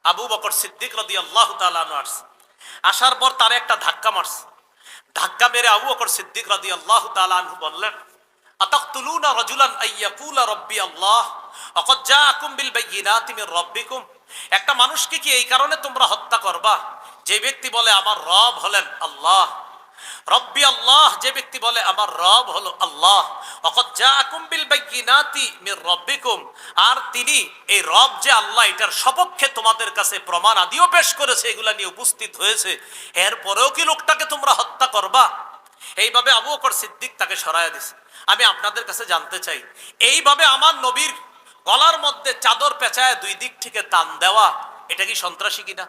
আবু বকর সিদ্দিক রাদিয়াল্লাহু তাআলা আনহু আসছে, আসার পর তার একটা ধাক্কা মারছে, ধাক্কা মেরে আবু বকর সিদ্দিক রাদিয়াল্লাহু তাআলা আনহু বললেন, আতাকতুলুনা রাজুলান আইয়াকুলা রাব্বি আল্লাহ ওয়াকাদ জাআকুম বিল বাইয়িনাতি মির রাব্বিকুম, একটা মানুষকে কি এই কারণে তোমরা হত্যা করবা যে ব্যক্তি বলে আমার রব হলেন আল্লাহ? রব্বি আল্লাহ, যে ব্যক্তি বলে আমার রব হলো আল্লাহ, ওয়াকাদ জাআকুম বিল বাইয়িনাতি মির রাব্বিকুম, আর তিনি এই রব যে আল্লাহ এটার সপক্ষে তোমাদের কাছে প্রমাণ আদিও পেশ করেছে, এগুলা নিয়ে উপস্থিত হয়েছে, এরপরেও কি লোকটাকে তোমরা হত্যা করবা? এইভাবে আবু বকর সিদ্দিক তাকে সরায়া দিছে। আমি আপনাদের কাছে জানতে চাই, এইভাবে আমার নবীর গলার মধ্যে চাদর পেঁচায় দুই দিক থেকে টান দেওয়া, এটা কি সন্ত্রাসী কিনা?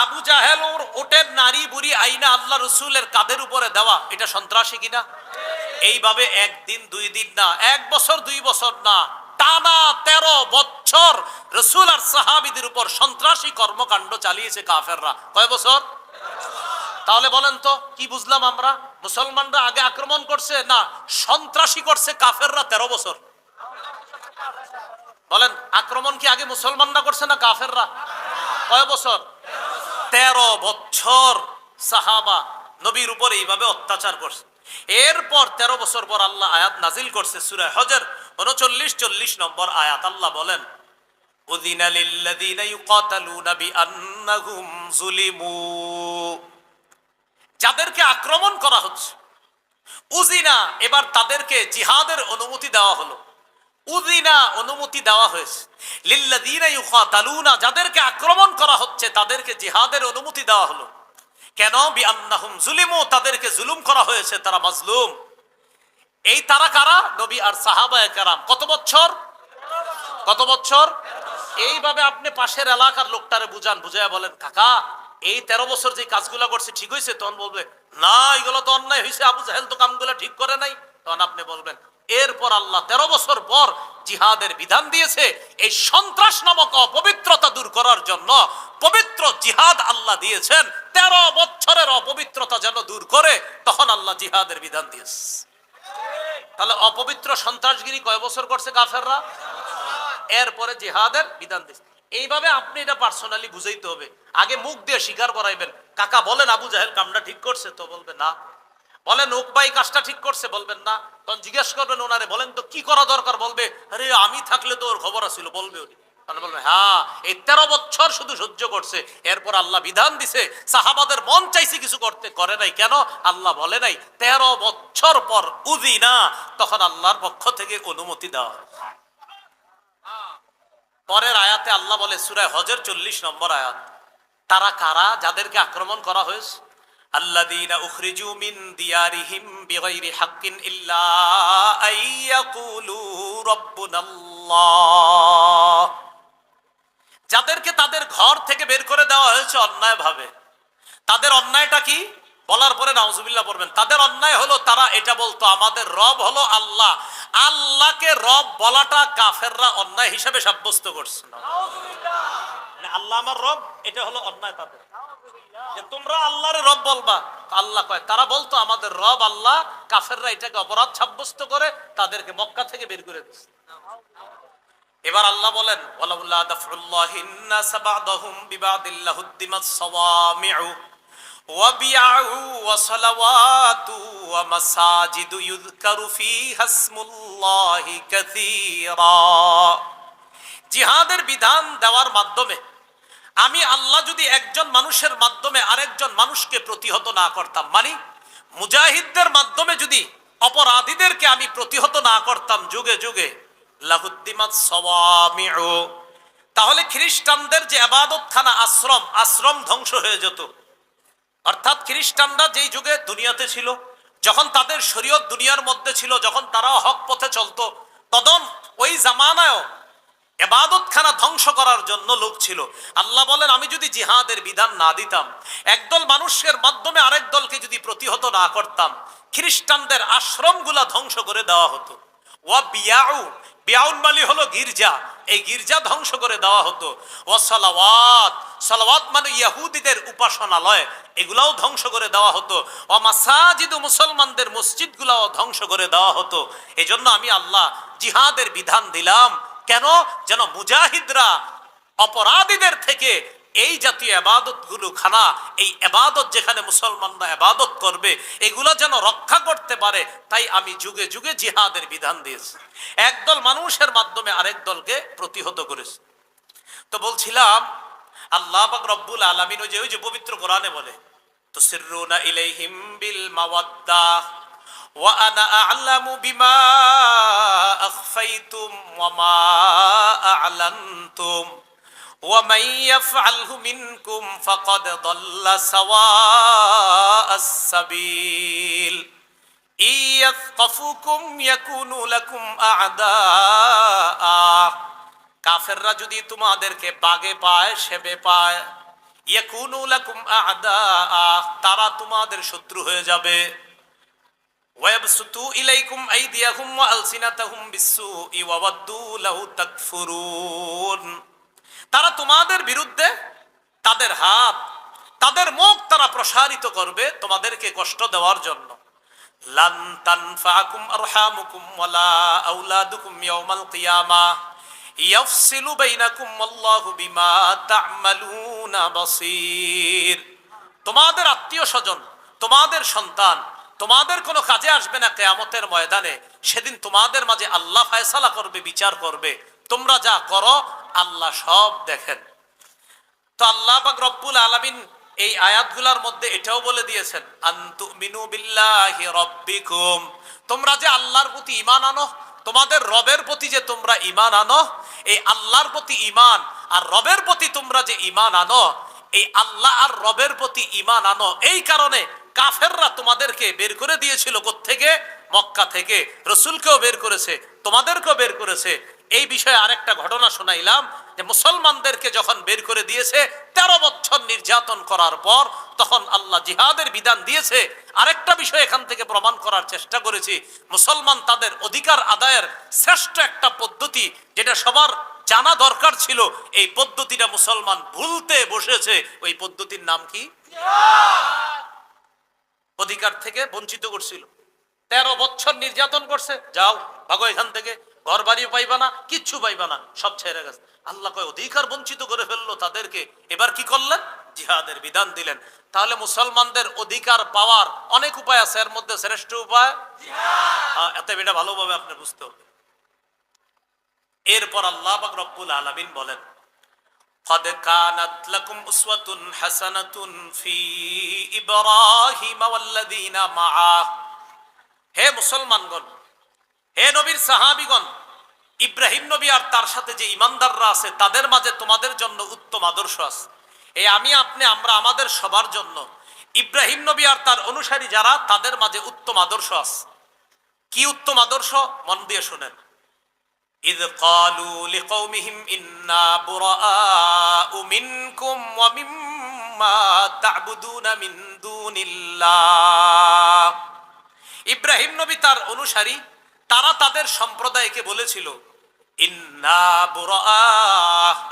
আবু জাহেল ওর ওটের নারী বুড়ি আইনা আল্লাহ রসুলের কাঁধের উপরে দেওয়া, এটা সন্ত্রাসী কিনা? এইভাবে একদিন দুই দিন না, 1 বছর 2 বছর না, টানা 13 বছর রসুল আর সাহাবীদের উপর সন্ত্রাসী কর্মকাণ্ড চালিয়েছে কাফেররা। কয় বছর? তাহলে বলেন তো কি বুঝলাম আমরা? মুসলমানরা আগে আক্রমণ করছে না সন্ত্রাসী করছে কাফেররা 13 বছর? বলেন, আক্রমণ কি আগে মুসলমানরা করছে না কাফেররা? কয় বছর? 13 বছর সাহাবা নবীর উপর এইভাবে অত্যাচার করছে। এরপর 13 বছর পর আল্লাহ আয়াত নাজিল করছে সূরা হজর 39-40 নম্বর আয়াত। আল্লাহ বলেন, উযিনা লিল্লাযীনা ইউকাতালুনা বিআন্নাহুম যুলিমু, যাদেরকে আক্রমণ করা হচ্ছে, উযিনা, এবার তাদেরকে জিহাদের অনুমতি দেওয়া হলো। উযিনা, অনুমতি দেওয়া হয়েছে। লিল্লাযীনা ইউকাতালুনা, যাদেরকে আক্রমণ করা হচ্ছে তাদেরকে জিহাদের অনুমতি দেওয়া হলো। কেন? বিআন্নাহুম যুলিমু, তাদেরকে জুলুম করা হয়েছে, তারা মাজলুম। এই তারা কারা? নবী আর সাহাবায়ে কেরাম। কত বছর? কত বছর? এইভাবে আপনি পাশের এলাকার লোকটারে বুঝান, বুঝাইয়া বলেন, কাকা এই 13 বছর যে কাজগুলো করছে ঠিক হয়েছে? তখন বলবে, না এগুলো তো অন্যায় হয়েছে, আবু জাহেল তো কামগুলো ঠিক করে নাই। তখন আপনি বলবেন, এরপর আল্লাহ 13 বছর পর জিহাদের বিধান দিয়েছে, এই সন্ত্রাস নামক অপবিত্রতা দূর করার জন্য পবিত্র জিহাদ আল্লাহ দিয়েছেন। 13 বছরের অপবিত্রতা যেন দূর করে, তখন আল্লাহ জিহাদের বিধান দিয়েছে। তাহলে অপবিত্র সন্ত্রাসগিরি কয় বছর করছে কাফেররা? এরপরে জিহাদের বিধান দিয়েছে। এইভাবে আপনি এটা পার্সোনালি বুঝাইতে হবে। আগে মুখ দিয়ে স্বীকার করাইবেন, কাকা বলেন আবু জাহেল কামটা ঠিক করছে? তো বলবে না। বলেন উকবাই কাজটা ঠিক করছে? বলবেন না। তখন জিজ্ঞেস করবেন ওনারে, বলেন তো কি করা দরকার? বলবে, আরে আমি থাকলে তো ওর খবর আছিল, বলবে উনি। তাহলে বলবে, হ্যাঁ এই 13 বছর শুধু সহ্য করছে, এরপর আল্লাহ বিধান দিছে। সাহাবাদের মন চাইছে কিছু করতে, করে নাই। কেন? আল্লাহ বলে নাই। 13 বছর পর উযিনা, তখন আল্লাহর পক্ষ থেকে অনুমতি দেওয়া। পরের আয়াতে আল্লাহ বলে, সূরা হজর 40 নম্বর আয়াত, তারা কারা যাদেরকে আক্রমণ করা হয়েছে? আল্লাযীনা উখরিজু মিন দিয়ারিহিম বিগাইরি হাক্কিন ইল্লা আইয়াকুলু রাব্বুনাল্লাহ, যাদেরকে তাদের ঘর থেকে বের করে দেওয়া হয়েছে অন্যায়ভাবে। তাদের অন্যায়টা কি? বলার পরে নাউজুবিল্লাহ পড়বেন। তাদের অন্যায় হলো তারা এটা বলতো আমাদের রব হলো আল্লাহ। আল্লাহকে রব বলাটা কাফেররা অন্যায় হিসেবে সাব্যস্ত করছে। আল্লাহ আমার রব, এটা হলো অন্যায় তাদের। যে তোমরা আল্লাহরে রব বলবা, আল্লাহ কয় তারা বলতো আমাদের রব আল্লাহ। কাফেররা এটাকে অপরাধ সাব্যস্ত করে তাদেরকে মক্কা থেকে বের করে দিচ্ছে। এবার আল্লাহ বলেন, ওয়ালাউলা দাফউল্লাহিন নাস বা'দাহুম বিবা'দিল লাহুদ্দিমাস সাওয়ামি'উ ওয়া বি'উ ওয়া সালাওয়াতু ওয়া মাসাজিদু ইউযকারু ফীহা ইসমুল্লাহি কাসীরা। জিহাদের বিধান দেওয়ার মাধ্যমে আমি আল্লাহ যদি একজন মানুষের মাধ্যমে আরেকজন মানুষকে প্রতিহত না করতাম, মানে মুজাহিদদের মাধ্যমে যদি অপরাধীদেরকে আমি প্রতিহত না করতাম যুগে যুগে, লাহুদ্দিমাত সাওয়ামি'ু, তাহলে খ্রিস্টানদের যে ইবাদতখানা আশ্রম ধ্বংস হয়ে যেত। অর্থাৎ খ্রিস্টানরা যেই যুগে দুনিয়াতে ছিল, যখন তাদের শরীয়ত দুনিয়ার মধ্যে ছিল, যখন তারা হক পথে চলতো, তখন ওই জামানায়ও ইবাদতখানা ধ্বংস করার জন্য লোক ছিল। আল্লাহ বলেন, আমি যদি জিহাদের বিধান না দিতাম, একদল মানুষের মাধ্যমে আরেক দলকে যদি প্রতিহত না করতাম, খ্রিস্টানদের আশ্রমগুলা ধ্বংস করে দেওয়া হতো। ওয়া বিয়াউ, বিয়াউন মালি হলো গির্জা, এই গির্জা ধ্বংস করে দেওয়া হতো। ওয়া সালাওয়াত, সালাওয়াত মানে ইহুদিদের উপাসনালয়, এগুলাও ধ্বংস করে দেওয়া হতো। ওয়া মাসাজিদু, মুসলমানদের মসজিদগুলাও ধ্বংস করে দেওয়া হতো। এজন্য আমি আল্লাহ জিহাদের বিধান দিলাম। কেন? যেন মুজাহিদরা অপরাধীদের থেকে এই জাতীয় ইবাদতগুলো খানা, এই ইবাদত যেখানে মুসলমানরা ইবাদত করবে, এগুলো যেন রক্ষা করতে পারে। তাই আমি যুগে যুগে জিহাদের বিধান দিয়েছি, একদল মানুষের মাধ্যমে আরেক দলকে প্রতিহত করেছি। তো বলছিলাম, আল্লাহ পাক রব্বুল আলামিন ওই যে পবিত্র কোরআনে বলে, তুসিররুনা ইলাইহিম বিল মাওয়াদ্দা ওয়া আনা আ'লামু বিমা আখফাইতুম ওয়া মা আ'লানতুম ওয়া মান ইয়াফআলহু মিনকুম ফাকাদ দাল্লা সাওয়াআস সাবিল ইয়াসকাফুকুম ইয়াকুনু লাকুম আ'দাআ। কাফেররা যদি তোমাদেরকে বাগে পায় সেবে পায়, ইয়াকুনু লাকুম আ'দাআ, তারা তোমাদের শত্রু হয়ে যাবে। ওয়ায়াবসুতু ইলাইকুম আইদিয়াহুম ওয়া আলসিনাতাহুম বিসসুই ওয়া ওয়াদ্দু লাউ তাকফুরুন। তারা তোমাদের বিরুদ্ধে তাদের হাত, তাদের মুখ তারা প্রসারিত করবে তোমাদেরকে কষ্ট দেওয়ার জন্য। লান তানফাকুম আরহামুকুম ওয়ালা আওলাদুকুম ইয়াউমাল কিয়ামাহ ইয়াফসিলু বাইনাকুম আল্লাহু বিমা তা'মালুনা বাসীর। তোমাদের আত্মীয়-স্বজন, তোমাদের সন্তান তোমাদের কোনো কাজে আসবে না কিয়ামতের ময়দানে। সেদিন তোমাদের মাঝে আল্লাহ ফয়সালা করবে, বিচার করবে। তোমরা যা করো আল্লাহ সব দেখেন। তো আল্লাহ পাক রব্বুল আলামিন এই আয়াতগুলোর মধ্যে এটাও বলে দিয়েছেন, আনতুমিনু বিল্লাহি রাব্বিকুম, তোমরা যে আল্লাহর প্রতি ঈমান আনো, তোমাদের রবের প্রতি যে তোমরা ঈমান আনো, এই আল্লাহর প্রতি ঈমান আর রবের প্রতি তোমরা যে ঈমান আনো, এই আল্লাহ আর রবের প্রতি ঈমান আনো, এই কারণে কাফেররা তোমাদেরকে বের করে দিয়েছিল কোত্থেকে? মক্কা থেকে। রসুলকেও বের করেছে, তোমাদেরকেও বের করেছে। এই বিষয়ে আরেকটা ঘটনা শোনাইলাম যে মুসলমানদেরকে যখন বের করে দিয়েছে 13 বছর নির্যাতন করার পর, তখন আল্লাহ জিহাদের বিধান দিয়েছে। আরেকটা বিষয় এখান থেকে প্রমাণ করার চেষ্টা করেছি, মুসলমান তাদের অধিকার আদায়ের শ্রেষ্ঠ একটা পদ্ধতি যেটা সবার জানা দরকার ছিল, এই পদ্ধতিটা মুসলমান ভুলতে বসেছে। ওই পদ্ধতির নাম কি? অধিকার থেকে বঞ্চিত করছিল। 13 বছর নির্যাতন করছে, যাও ভাগো এখান থেকে, ঘর বাড়ি পাইবা না, কিচ্ছু পাইবা না, সব ছেড়ে গেছে। আল্লাহ কয় অধিকার বঞ্চিত করে ফেললো তাদেরকে, এবার কি করলেন? জিহাদের বিধান দিলেন। তাহলে মুসলমানদের অধিকার পাওয়ার অনেক উপায় আছে, এর মধ্যে শ্রেষ্ঠ উপায় জিহাদ। এত এটা ভালোভাবে আপনি বুঝতে হবে। এরপর আল্লাহ পাক রব্বুল আলামিন বলেন, قد كانت لكم أسوة حسنة في إبراهيم والذين معه। হে মুসলমানগণ, হে নবীর সাহাবীগণ, ইব্রাহিম নবী আর তার সাথে যে ইমানদাররা আছে তাদের মাঝে তোমাদের জন্য উত্তম আদর্শ আছে। এই আমি আপনি আমরা আমাদের সবার জন্য ইব্রাহিম নবী আর তার অনুসারী যারা, তাদের মাঝে উত্তম আদর্শ আছে। কি উত্তম আদর্শ? মন দিয়ে শুনেন। إذ قالوا لقومهم إنا براء منكم ومما تعبدون من دون الله। ইব্রাহিম নবী তার অনুসারী তারা তাদের সম্প্রদায়কে বলেছিল, ইন্না বুরাআ,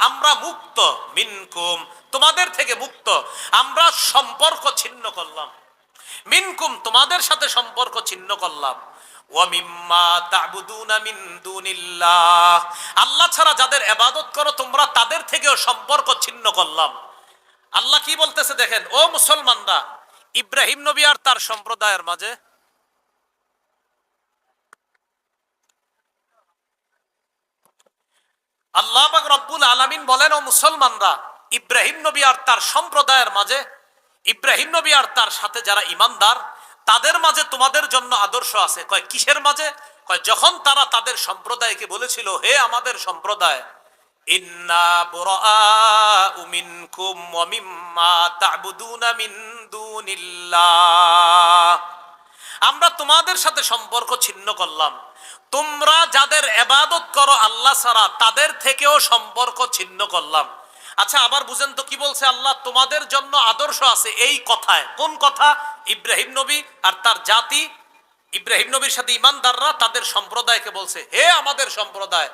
আমরা মুক্ত, মিনকুম, তোমাদের থেকে মুক্ত, আমরা সম্পর্ক ছিন্ন করলাম, মিনকুম, তোমাদের সাথে সম্পর্ক ছিন্ন করলাম, ওয়া মিম্মা তা'বুদুনা মিন দুনিল্লাহ, আল্লাহ ছাড়া যাদের ইবাদত করো তোমরা তাদের থেকেও সম্পর্ক ছিন্ন করলাম। আল্লাহ কি বলতেছে দেখেন, ও মুসলমানরা, ইব্রাহিম নবী আর তার সম্প্রদায়ের মাঝে আল্লাহ পাক রব্বুল আলামিন বলেন, ও মুসলমানরা, ইব্রাহিম নবী আর তার সম্প্রদায়ের মাঝে, ইব্রাহিম নবী আর তার সাথে যারা ঈমানদার তাদের মাঝে তোমাদের জন্য আদর্শ আছে। কয় কিসের মাঝে? কয় যখন তারা তাদের সম্প্রদায়কে বলেছিল, হে আমাদের সম্প্রদায়, ইন্না বুরাআউ মিনকুম ওয়া মিম্মা তা'বুদুনা মিন দুনিল্লাহ, আমরা তোমাদের সাথে সম্পর্ক ছিন্ন করলাম, তোমরা যাদের ইবাদত করো আল্লাহ ছাড়া তাদের থেকেও সম্পর্ক ছিন্ন করলাম। আচ্ছা আবার বুঝেন তো কি বলছে আল্লাহ? তোমাদের জন্য আদর্শ আছে এই কথায়। কোন কথা? ইব্রাহিম নবী আর তার জাতি, ইব্রাহিম নবীর সাথে ঈমানদাররা তাদের সম্প্রদায়কে বলছে, হে আমাদের সম্প্রদায়,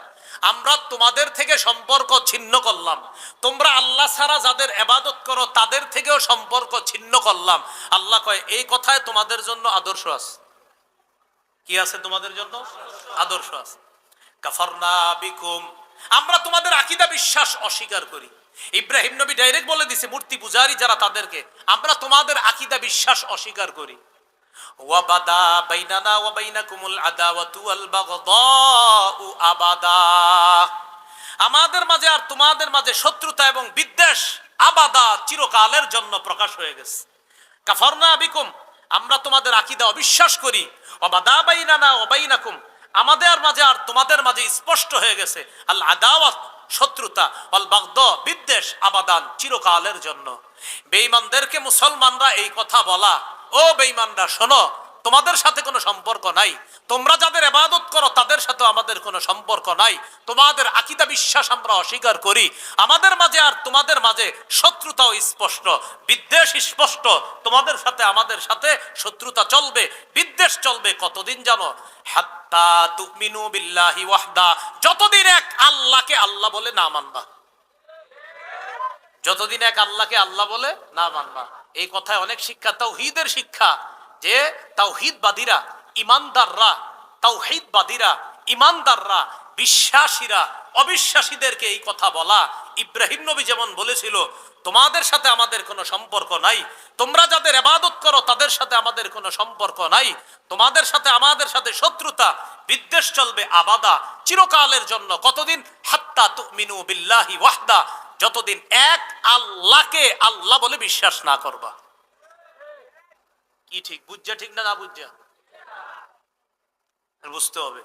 আমরা তোমাদের থেকে সম্পর্ক ছিন্ন করলাম, তোমরা আল্লাহ ছাড়া যাদের ইবাদত করো তাদের থেকেও সম্পর্ক ছিন্ন করলাম। আল্লাহ কয় এই কথায় তোমাদের জন্য আদর্শ আছে। কি আছে তোমাদের জন্য? আদর্শ আছে। কাফারনা বিকুম, আমরা তোমাদের আকীদা বিশ্বাস অস্বীকার করি। ইব্রাহিম নবী ডাইরেক্ট বলে দিছে মূর্তি পূজারী যারা তাদেরকে, আমরা তোমাদের আকীদা বিশ্বাস অস্বীকার করি। ওয়াবাদা বাইনানা ওয়া বাইনাকুমুল আদাওয়াতু ওয়াল বাগদাউ আবাদা, আমাদের মাঝে আর তোমাদের মাঝে শত্রুতা এবং বিদ্বেষ আবাদা চিরকালের জন্য প্রকাশ হয়ে গেছে। কাফারনা বিকুম, আমরা তোমাদের আকীদা অবিশ্বাস করি। ওয়াবাদা বাইনানা ওয়া বাইনাকুম, আমাদের মাঝে আর তোমাদের মাঝে স্পষ্ট হয়ে গেছে আল আদাওয়াত, শত্রুতা, ওয়াল বাগদা, বিদ্বেষ, আবাদান, চিরকালের জন্য। বেঈমানদেরকে মুসলমানরা এই কথা বলা, ও বেঈমানরা শোনো, তোমাদের সাথে কোনো সম্পর্ক নাই, তোমরা যাদের ইবাদত করো তাদের সাথে আমাদের কোনো সম্পর্ক নাই, তোমাদের আকীদা বিশ্বাস আমরা অস্বীকার করি, আমাদের মাঝে আর তোমাদের মাঝে শত্রুতাও স্পষ্ট, বিদ্বেষ স্পষ্ট, তোমাদের সাথে আমাদের সাথে শত্রুতা চলবে, বিদ্বেষ চলবে কতদিন জানো? হাত্তা তুমিনু বিল্লাহি ওয়াহদা, যতদিন এক আল্লাহকে আল্লাহ বলে না মানবা, যতদিন এক আল্লাহকে আল্লাহ বলে না মানবা। এই কথায় অনেক শিক্ষা, তাওহীদের শিক্ষা, যে তাওহীদবাদীরা, ইমানদাররা, তাওহীদবাদীরা, ইমানদাররা, বিশ্বাসীরা অবিশ্বাসীদেরকে এই কথা বলা। ইব্রাহিম নবী যেমন বলেছিল, তোমাদের সাথে আমাদের কোনো সম্পর্ক নাই, তোমরা যাদের ইবাদত করো তাদের সাথে আমাদের কোনো সম্পর্ক নাই, তোমাদের সাথে আমাদের সাথে শত্রুতা, বিদ্বেষ চলবে আবাদা, চিরকালের জন্য। কতদিন? হাত্তা তুমিনু বিল্লাহি ওয়াহদা, যতদিন এক আল্লাহকে আল্লাহ বলে বিশ্বাস না করবা। কি ঠিক বুঝছা? ঠিক না না বুঝছা? বুঝতে হবে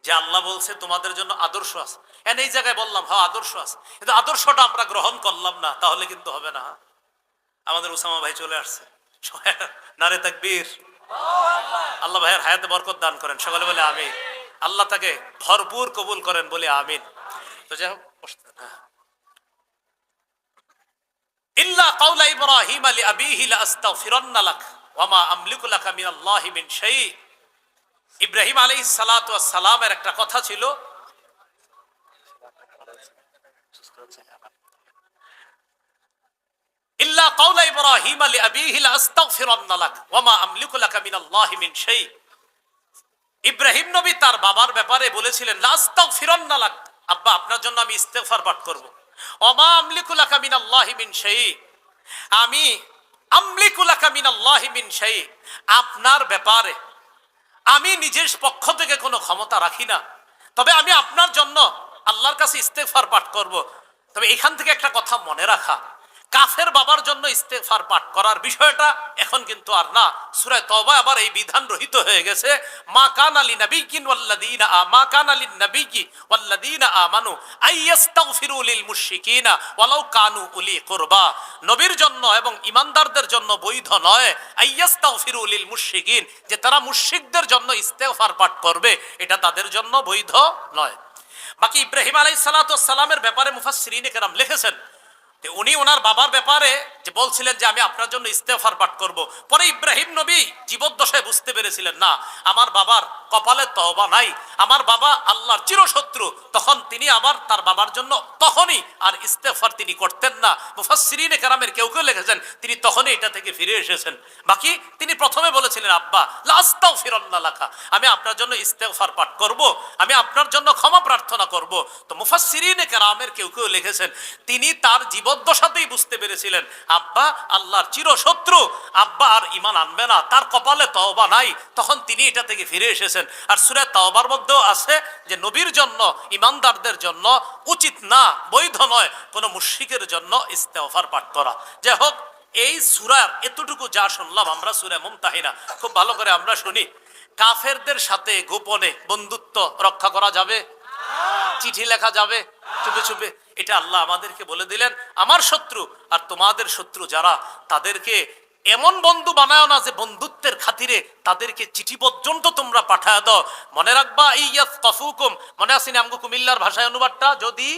যে আল্লাহ বলছে তোমাদের জন্য আদর্শ আছে। এই জায়গায় বললাম হ্যাঁ আদর্শ আছে, কিন্তু আদর্শটা আমরা গ্রহণ করলাম না, তাহলে কিন্তু হবে না। আমাদের উসামা ভাই চলে আসছে, নারে তাকবীর। আল্লাহ ভাইয়ের হায়াতে বরকত দান করেন, সকলে বলে আমিন। আল্লাহ তাকে ভরপুর কবুল করেন, বলে আমিন। তো যাই হোক, ইল্লা কাওলা ইব্রাহিম লিআবিহি লাআস্তাগফিরান্না লাক ওয়া মা আমলিকু লাকা মিনাল্লাহি মিন শাই। ইব্রাহিম আলাইহিস সালাতু ওয়াস সালামের একটা কথা ছিল, ইল্লা কাওলা ইব্রাহিম লিআবিহি লাআস্তাগফিরান্না লাক ওয়া মা আমলিকু লাকা মিনাল্লাহি মিন শাই। ইব্রাহিম নবী তার বাবার ব্যাপারে বলেছিলেন, লাআস্তাগফিরান্না লাক, আব্বা আপনার জন্য আমি ইস্তেগফার পাঠ করব। ওয়া মা আমলিকু লাকা মিনাল্লাহি মিন শাই, আমি আমলিকু লাকা মিনাল্লাহি মিন শাই, আপনার ব্যাপারে আমি নিজের পক্ষ থেকে কোনো ক্ষমতা রাখি না, তবে আমি আপনার জন্য আল্লাহর কাছে ইস্তেগফার পাঠ করব। তবে এখান থেকে একটা কথা মনে রাখা, কাফের বাবার জন্য ইস্তেগফার পাঠ করার বিষয়টা এখন কিন্তু আর না। সূরা তওবা আবার এই বিধান রহিত হয়ে গেছে, মা কানা লিনাবিয়্যিন ওয়াল্লাযীনা মা কানা লিন্নাবিয়্যি ওয়াল্লাযীনা আমানু আইয়াস্তাগফিরু লিল মুশরিকিনা ওয়ালাউ কানু উলি কুরবা। নবীর জন্য এবং ঈমানদারদের জন্য বৈধ নয় আইয়াস্তাগফিরু লিল মুশরিকিন, যে তারা মুশরিকদের জন্য ইস্তেগফার পাঠ করবে, এটা তাদের জন্য বৈধ নয়। বাকি ইব্রাহিম আলাইহিস সালাতু ওয়াস সালামের ব্যাপারে মুফাসসিরিনে কেরাম লিখেছেন, উনি ওনার বাবার ব্যাপারে যে বলছিলেন যে আমি আপনার জন্য ইস্তেগফার পাঠ করব, পরে ইব্রাহিম নবী জীবদ্দশায় বুঝতে পেরেছিলেন না আমার বাবার কপালে তওবা নাই, আমার বাবা আল্লাহর চিরশত্রু, তখন তিনি আবার তার বাবার জন্য তখনই আর ইস্তেগফার তিনি করতেন না। মুফাসসিরিনে কেরামের কেউ কেউ লিখেছেন তিনি তখনই এটা থেকে ফিরে এসেছেন। বাকি তিনি প্রথমে বলেছিলেন, আব্বা লাস্তাগফিরান্না লাকা, আমি আপনার জন্য ইস্তেগফার পাঠ করব, আমি আপনার জন্য ক্ষমা প্রার্থনা করব। তো মুফাসসিরিনে কেরামের কেউ কেউ লিখেছেন তিনি তার জীবদ্দশাতেই বুঝতে পেরেছিলেন আব্বা আল্লাহর চিরশত্রু, আব্বা আর ঈমান আনবে না, তার কপালে তওবা নাই, তখন তিনি এটা থেকে ফিরে এসেছেন। আর সূরা তাওবার মধ্যেও আছে যে নবীর জন্য, ঈমানদারদের জন্য উচিত না, বৈধ নয় কোনো মুশরিকের জন্য ইস্তেগফার পাঠ করা। যাই হোক, এই সূরার এতটুকু যা শুনলাম আমরা, সূরা মুমতাহিনা খুব ভালো করে আমরা শুনি। কাফেরদের সাথে গোপনে বন্ধুত্ব রক্ষা করা যাবে? চিঠি লেখা যাবে চুপে চুপে? এটা আল্লাহ আমাদেরকে বলে দিলেন, আমার শত্রু আর তোমাদের শত্রু যারা, তাদেরকে এমন বন্ধু বানায় না যে বন্ধুত্বের খাতিরে তাদেরকে চিঠি পর্যন্ত তোমরা পাঠায় দাও। মনে রাখবা, ইয়াসকাফুকুম, মনে আছে না আমগো কুমিল্লার ভাষায় অনুবাদটা, যদি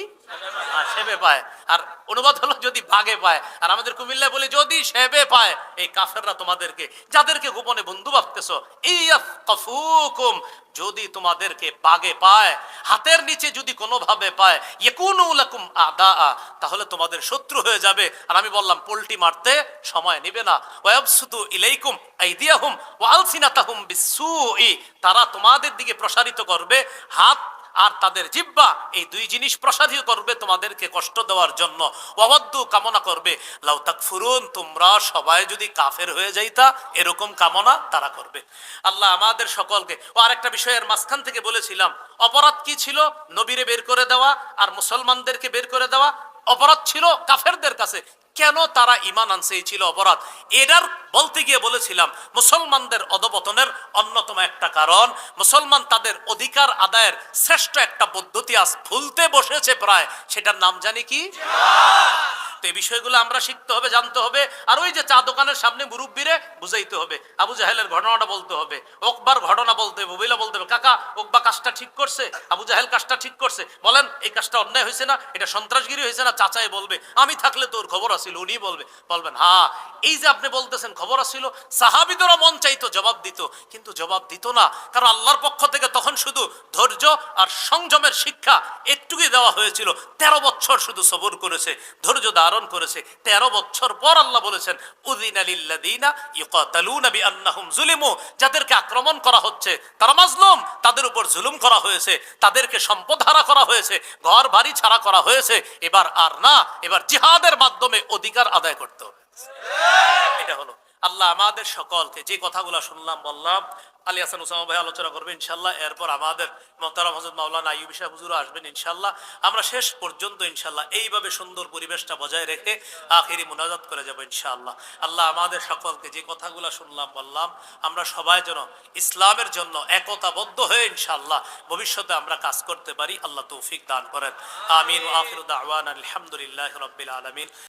সেবে পায়, আর অনুবাদ হলো যদি বাগে পায়, আর আমাদের কুমিল্লায় বলি যদি সেবে পায়। এই কাফেররা তোমাদেরকে, যাদেরকে গোপনে বন্ধু ভাবতেছো, ইয়াসকাফুকুম, যদি তোমাদেরকে বাগে পায়, হাতের নিচে যদি কোনোভাবে পায়, ইয়াকুনু লাকুম আদা, তাহলে তোমাদের শত্রু হয়ে যাবে। আর আমি বললাম পোল্টি মারতে সময় নেবে না। ওয়াবসুতু ইলাইকুম আইদিয়াহুম ওয়া আলসিনাতাহুম বিসসুই, তারা তোমাদের দিকে প্রসারিত করবে হাত আর তাদের জিহ্বা, এই দুই জিনিস প্রসারিত করবে তোমাদেরকে কষ্ট দেওয়ার জন্য। ওয়াওয়াদ্দু, কামনা করবে, লাউ তাকফুরুন, তোমরা সবাই যদি কাফের হয়ে যাইতা, এরকম কামনা তারা করবে। আল্লাহ আমাদের সকলকে। ও আরেকটা বিষয়ের মাঝখান থেকে বলেছিলাম, অপরাধ কি ছিল? নবীরে বের করে দেওয়া আর মুসলমানদেরকে বের করে দেওয়া। অপরাধ ছিল কাফেরদের কাছে, কেন তারা ঈমান আনছে এই ছিল অপরাধ। এটার বলতে গিয়ে বলেছিলাম মুসলমানদের অধপতনের অন্যতম একটা কারণ, মুসলমান তাদের অধিকার আদায়ের শ্রেষ্ঠ একটা পদ্ধতি আজ ভুলতে বসেছে প্রায়, সেটার নাম জানি কি? তো এই বিষয়গুলো আমরা শিখতে হবে, জানতে হবে। আর ওই যে চা দোকানের সামনে মুরব্বীরে বুঝাইতে হবে, আবু জাহেলের ঘটনাটা বলতে হবে, ওকবার ঘটনা বলতে হবে, বইলা বলতে হবে কাকা ওকবা কাজটা ঠিক করছে, আবু জাহেল কাজটা ঠিক করছে, বলেন এই কাজটা অন্যায় হয়েছে না, এটা সন্ত্রাসগিরি হয়েছে না? চাচাই বলবে আমি থাকলে তোর খবর আছিল, উনি বলবেন হ্যাঁ এই যে আপনি বলতেছেন খবর আছিল। সাহাবীদেরও মন চাইতো জবাব দিত, কিন্তু জবাব দিত না, কারণ আল্লাহর পক্ষ থেকে তখন শুধু ধৈর্য আর সংযমের শিক্ষা একটুকুই দেওয়া হয়েছিল। 13 বছর শুধু সবর করেছে, ধৈর্য ধারণ করেছে। 13 বছর পর আল্লাহ বলেছেন উযিনা লিল্লাযিনা ইউকাতালুনা বিআন্নাহুম যুলিমু, যাদেরকে আক্রমণ করা হচ্ছে তারা মাজলুম, তাদের উপর জুলুম করা হয়েছে, তাদেরকে সম্পদ হারা করা হয়েছে, ঘর বাড়ি ছাড়া করা হয়েছে। এবার আর না, এবার জিহাদের মাধ্যমে অধিকার আদায় করতে হবে। এটা হলো। আল্লাহ আমাদের সকলকে যে কথাগুলো শুনলাম বললাম, আলী হাসান ওসামা ভাই আলোচনা করবে ইনশাল্লাহ, এরপর আমাদের মোহতারাম হযরত মাওলানা আইয়ুবী সাহেব হুজুর আসবেন ইনশাল্লাহ। আমরা শেষ পর্যন্ত ইনশাল্লাহ এইভাবে সুন্দর পরিবেশটা বজায় রেখে আখিরি মুনাজাত করে যাব ইনশাআল্লাহ। আল্লাহ আমাদের সকলকে যে কথাগুলো শুনলাম বললাম, আমরা সবাই যেন ইসলামের জন্য একতাবদ্ধ হয়ে ইনশাআল্লাহ ভবিষ্যতে আমরা কাজ করতে পারি, আল্লাহ তৌফিক দান করেন। আমিন। ওয়া আখিরু দাওয়ানা আলহামদুলিল্লাহি রাব্বিল আলামিন।